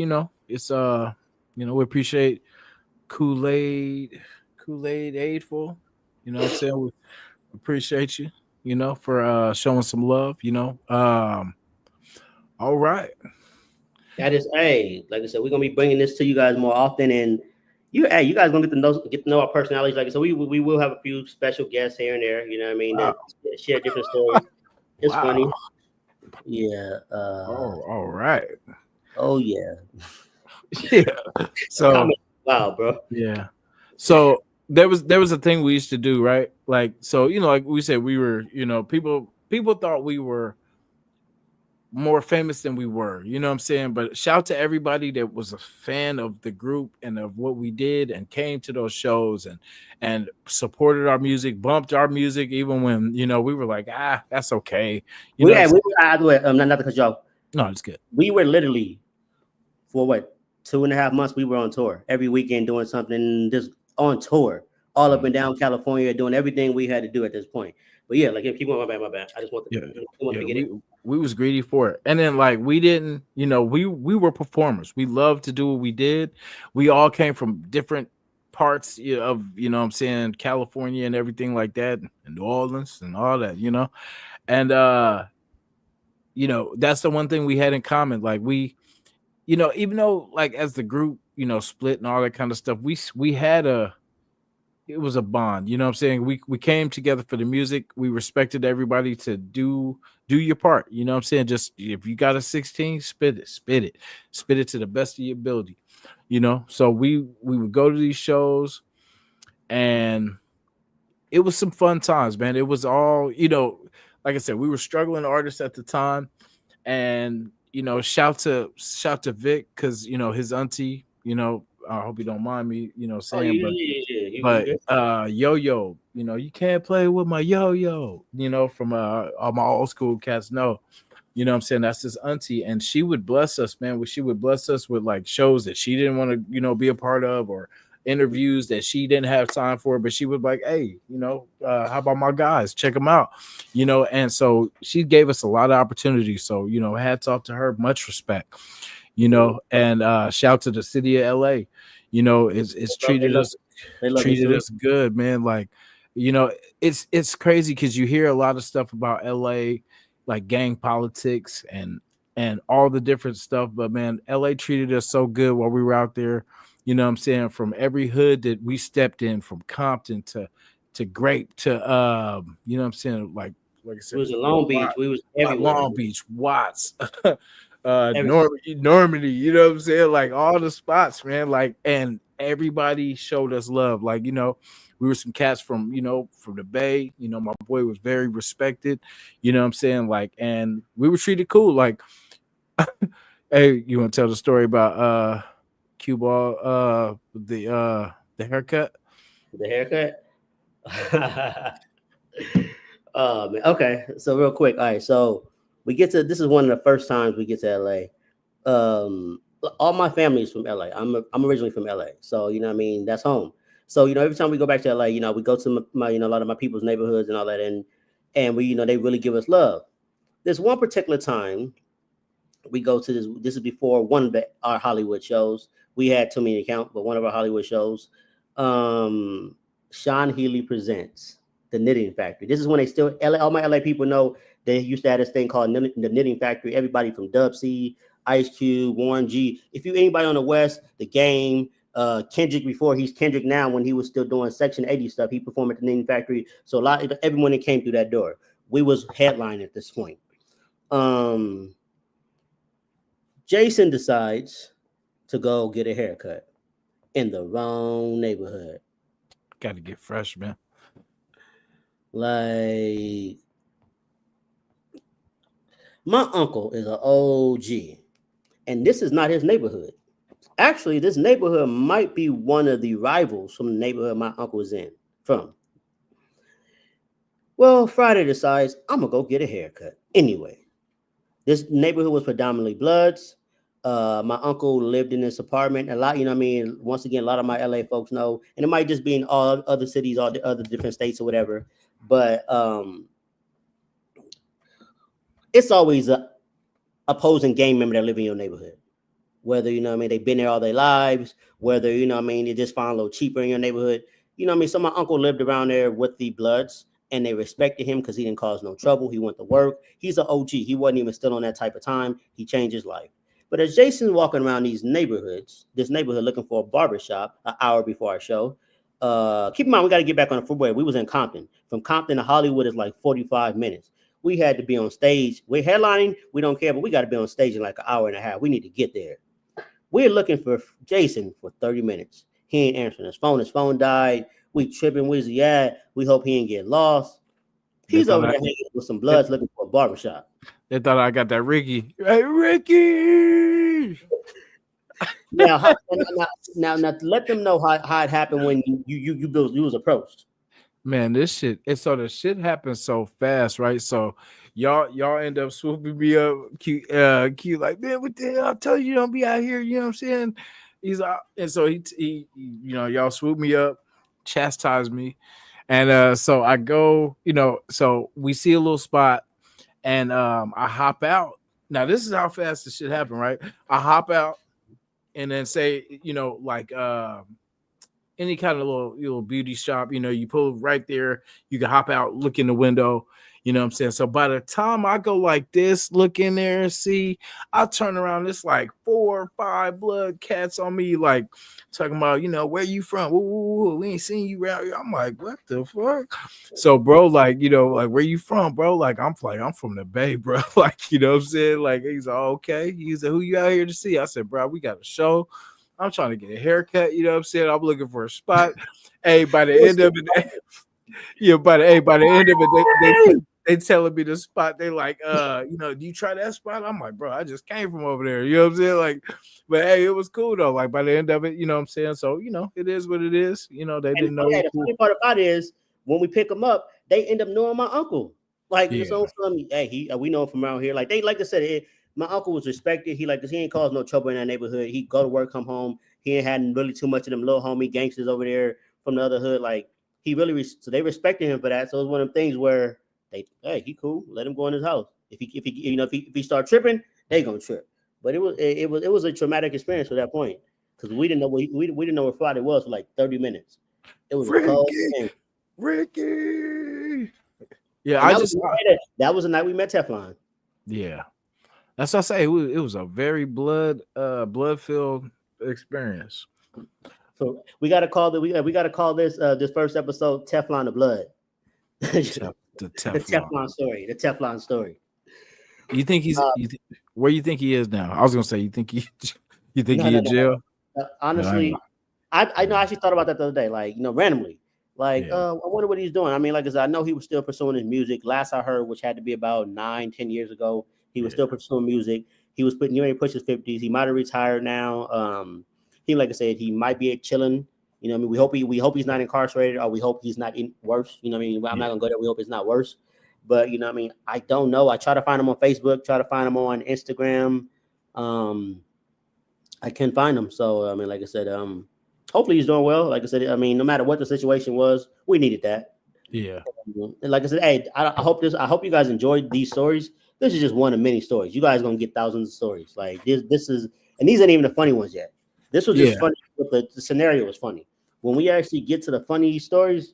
it's we appreciate Kool-Aid Aidful. What I'm saying? We appreciate you, for showing some love, all right. That is, like I said, we're gonna be bringing this to you guys more often, and you guys gonna get to know our personalities. Like I said, we will have a few special guests here and there. You know what I mean? Wow. That share different stories. It's funny. Yeah. All right. Oh yeah. Yeah. So wow, bro. Yeah. So there was a thing we used to do, right? Like, so like we said, we were, people thought we were more famous than we were, you know what I'm saying? But shout out to everybody that was a fan of the group and of what we did and came to those shows and supported our music, bumped our music, even when we were like, that's okay. Not to cut you off. No, it's good. We were literally for 2.5 months we were on tour every weekend, doing something, just on tour all up and down California, doing everything we had to do at this point. But yeah, like, keep on, my bad. I just want to get it. We was greedy for it. And then like we didn't, we were performers. We loved to do what we did. We all came from different parts of, what I'm saying, California and everything like that, and New Orleans and all that, And that's the one thing we had in common. Like we, even though like as the group, split and all that kind of stuff, we had it was a bond, what I'm saying? We came together for the music. We respected everybody to do your part, what I'm saying? Just if you got a 16, spit it to the best of your ability, So we would go to these shows, and it was some fun times, man. It was all, like I said, we were struggling artists at the time, and shout to Vic, because his auntie, I hope you don't mind me, saying, but yo-yo, you can't play with my yo-yo, from all my old school cats know, what I'm saying? That's his auntie, and she would bless us, man. She would bless us with like shows that she didn't want to, be a part of, or interviews that she didn't have time for, but she would like, hey, how about my guys? Check them out, and so she gave us a lot of opportunities. So, hats off to her, much respect. And shout to the city of LA. It's treated us good, man. Like, it's crazy because you hear a lot of stuff about LA, like gang politics and all the different stuff. But man, LA treated us so good while we were out there. What I'm saying? From every hood that we stepped in, from Compton to Grape to what I'm saying? Like I said, it was in Long Beach. We was everywhere. Long Beach, Watts. Normandy, what I'm saying? Like all the spots, man. Like, and everybody showed us love. Like, we were some cats from, from the Bay. My boy was very respected. What I'm saying? Like, and we were treated cool. Like, hey, you want to tell the story about cue ball, the haircut? The haircut. Okay, so real quick. All right, so we get to, this is one of the first times we get to LA. All my family is from LA. I'm originally from LA, so what I mean, that's home. So every time we go back to LA, we go to my a lot of my people's neighborhoods and all that, and we they really give us love. There's one particular time we go to this. This is before one of our Hollywood shows. We had too many to count, but one of our Hollywood shows, Sean Healy presents The Knitting Factory. This is when they still all my LA people know They used to have this thing called the Knitting Factory. Everybody from Dub C, Ice Cube, Warren G. If you anybody on the West, The Game, Kendrick before he's Kendrick now, when he was still doing Section 80 stuff, he performed at the Knitting Factory. So everyone that came through that door, we was headlining at this point. Jason decides to go get a haircut in the wrong neighborhood. Got to get fresh, man. Like, my uncle is an OG, and this is not his neighborhood. Actually, this neighborhood might be one of the rivals from the neighborhood my uncle was from. Well, Friday decides, I'm going to go get a haircut. Anyway, this neighborhood was predominantly Bloods. My uncle lived in this apartment. A lot, once again, a lot of my LA folks know, and it might just be in all other cities, all the other different states or whatever. But it's always a opposing gang member that live in your neighborhood. Whether, they've been there all their lives, whether, they just found a little cheaper in your neighborhood. So my uncle lived around there with the Bloods, and they respected him because he didn't cause no trouble. He went to work. He's an OG. He wasn't even still on that type of time. He changed his life. But as Jason's walking around this neighborhood looking for a barbershop an hour before our show, keep in mind, we got to get back on the freeway. We was in Compton. From Compton to Hollywood is like 45 minutes. We had to be on stage. We're headlining. We don't care, but we got to be on stage in like an hour and a half. We need to get there. We're looking for Jason for 30 minutes. He ain't answering his phone. His phone died. We tripping. Where's he at? We hope he ain't get lost. He's over there hanging with some Bloods looking for a barbershop. They thought I got that Ricky. Hey, Ricky! Now, let them know how it happened when you was approached. Man, this shit. The shit happens so fast, right? So y'all end up swooping me up, cute, like, man, what the hell? I tell you don't be out here. You know what I'm saying? He's out, and so he y'all swoop me up, chastise me, and so I go, so we see a little spot, and I hop out. Now this is how fast this shit happened, right? I hop out, and then say, like any kind of little beauty shop, you pull right there, you can hop out, look in the window, you know what I'm saying? So by the time I go like this, look in there and see, I turn around, it's like 4 or 5 blood cats on me, like talking about, where you from? Ooh, we ain't seen you around here. I'm like, what the fuck? So bro, like, like, where you from, bro? Like, I'm from the Bay, bro. Like, you know what I'm saying? Like, he's all okay. He said, who you out here to see? I said, bro, we got a show. I'm trying to get a haircut, you know what I'm saying? I'm looking for a spot. Hey, by the end of it, by the end of it, they telling me the spot. They like, do you try that spot? I'm like, bro, I just came from over there. You know what I'm saying? Like, but hey, it was cool though. Like by the end of it, you know what I'm saying? So, it is what it is. They didn't know. The funny part about it is when we pick them up, they end up knowing my uncle. Like, hey, we know him from around here. Like I said, my uncle was respected. He ain't caused no trouble in that neighborhood. He go to work, come home. He ain't had really too much of them little homie gangsters over there from the other hood. Like he really, so they respected him for that. So it's one of them things where he cool. Let him go in his house. If he start tripping, they gonna trip. But it was a traumatic experience at that point because we didn't know we didn't know where Friday was for like 30 minutes. It was a cold game. Ricky. Yeah, that was the night we met Teflon. Yeah. That's what I say. It was a very blood-filled experience. So we got to call this first episode Teflon the Blood. The Teflon story. The Teflon story. You think he's where you think he is now? I was gonna say you think he in jail? Honestly, I know. I actually thought about that the other day. Like randomly. Like I wonder what he's doing. I mean, like I said, I know he was still pursuing his music. Last I heard, which had to be about 9-10 years ago. He was still pursuing music. He was push his 50s. He might have retired now. He, like I said, he might be chilling. We hope he's not incarcerated, or we hope he's not worse. I'm not gonna go there. We hope it's not worse. But I don't know. I try to find him on Facebook. Try to find him on Instagram. I can't find him. So like I said, hopefully he's doing well. Like I said, no matter what the situation was, we needed that. Yeah. And like I said, hey, I hope you guys enjoyed these stories. This is just one of many stories. You guys gonna get thousands of stories. Like this is, and these ain't even the funny ones yet. This was just funny, but the scenario was funny. When we actually get to the funny stories,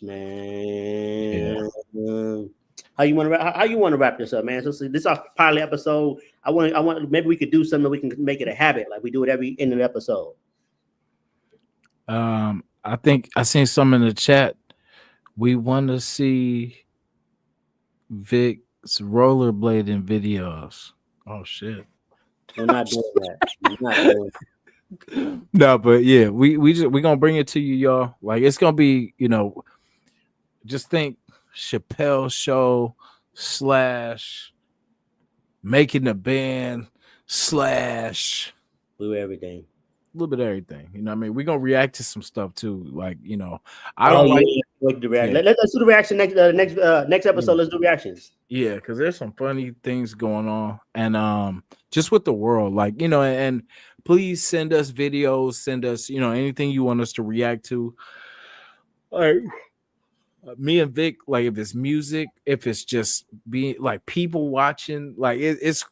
man. Yeah. How you want to wrap this up, man? So this is our pilot episode. I want maybe we could do something that we can make it a habit, like we do it every end of the episode. I think I seen some in the chat. We want to see Vic's rollerblading videos. Oh shit! We're not doing that. We're not doing that. No, but yeah, we gonna bring it to you, y'all. Like it's gonna be, just think Chappelle show / making the band / we were everything. A little bit of everything. You know what I mean? We're gonna react to some stuff too. Like, I don't like the reaction. Yeah. Let's do the reaction next episode. Let's do reactions. Yeah, because there's some funny things going on. And just with the world, like, and please send us videos, send us, anything you want us to react to. Like me and Vic, like if it's music, if it's just being like people watching, like it's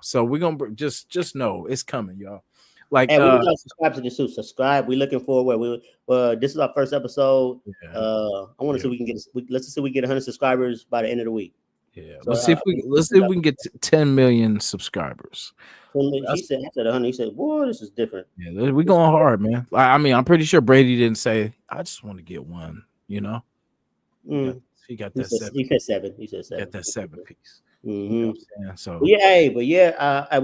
so we're gonna just know it's coming, y'all. Like, hey, we want to subscribe to the suit. Subscribe. We're looking forward. This is our first episode. Yeah. I want to see if we can get. Let's see if we get 100 subscribers by the end of the week. Yeah, so, let's see if we can get 10 million subscribers. He said 100. He said, "Boy, this is different." Yeah, we're going hard, man. I mean, I'm pretty sure Brady didn't say, "I just want to get one." He got that 7. He said 7. He said 7. Got that 7 piece. Mm-hmm. So we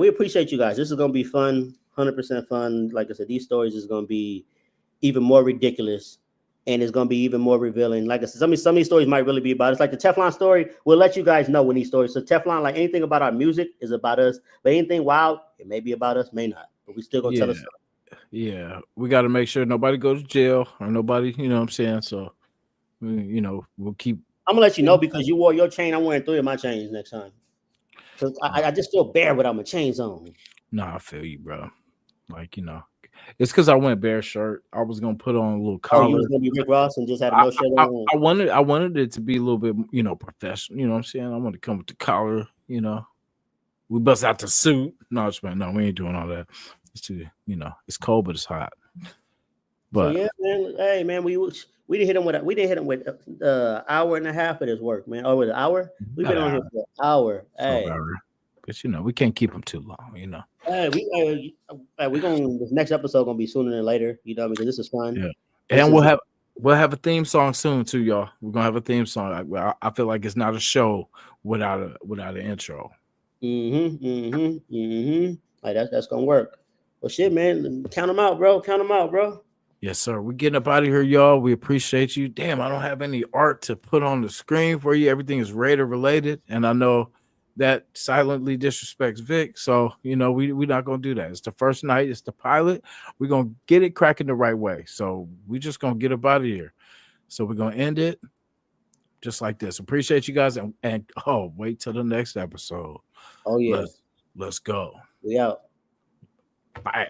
appreciate you guys. This is gonna be fun. 100% fun. Like I said, these stories is going to be even more ridiculous, and it's going to be even more revealing. Like I said, some of these stories might really be about us. Like the Teflon story, we'll let you guys know when these stories. So Teflon, like anything about our music is about us, but anything wild, it may be about us, may not. But we still going to tell us. Yeah, we got to make sure nobody goes to jail or nobody, you know what I'm saying? So, we'll keep. I'm going to let you know because you wore your chain. I'm wearing 3 of my chains next time. Because I just feel bare without my chains on. Nah, I feel you, bro. Like, it's because I went bare shirt. I was gonna put on a little collar. You was gonna be Rick Ross and just had no shirt on. I wanted it to be a little bit, professional. You know what I'm saying? I want to come with the collar. We bust out the suit. No, we ain't doing all that. It's too, it's cold, but it's hot. But so, yeah, man. Hey, man, we didn't hit him with hour and a half of this work, man. Or with an hour? We've been on here for an hour. Hey. But we can't keep them too long, Hey, we going this next episode gonna be sooner than later, because this is fun. Yeah, and we'll have a theme song soon too, y'all. We're gonna have a theme song. I feel like it's not a show without an intro. Like that's gonna work. Well, shit, man, count them out, bro. Yes, sir. We're getting up out of here, y'all. We appreciate you. Damn, I don't have any art to put on the screen for you. Everything is Raider related, and I know that silently disrespects Vic. So, we're not going to do that. It's the first night. It's the pilot. We're going to get it cracking the right way. So we just going to get up out of here. So we're going to end it just like this. Appreciate you guys. And wait till the next episode. Oh, yeah. Let's go. We out. Bye.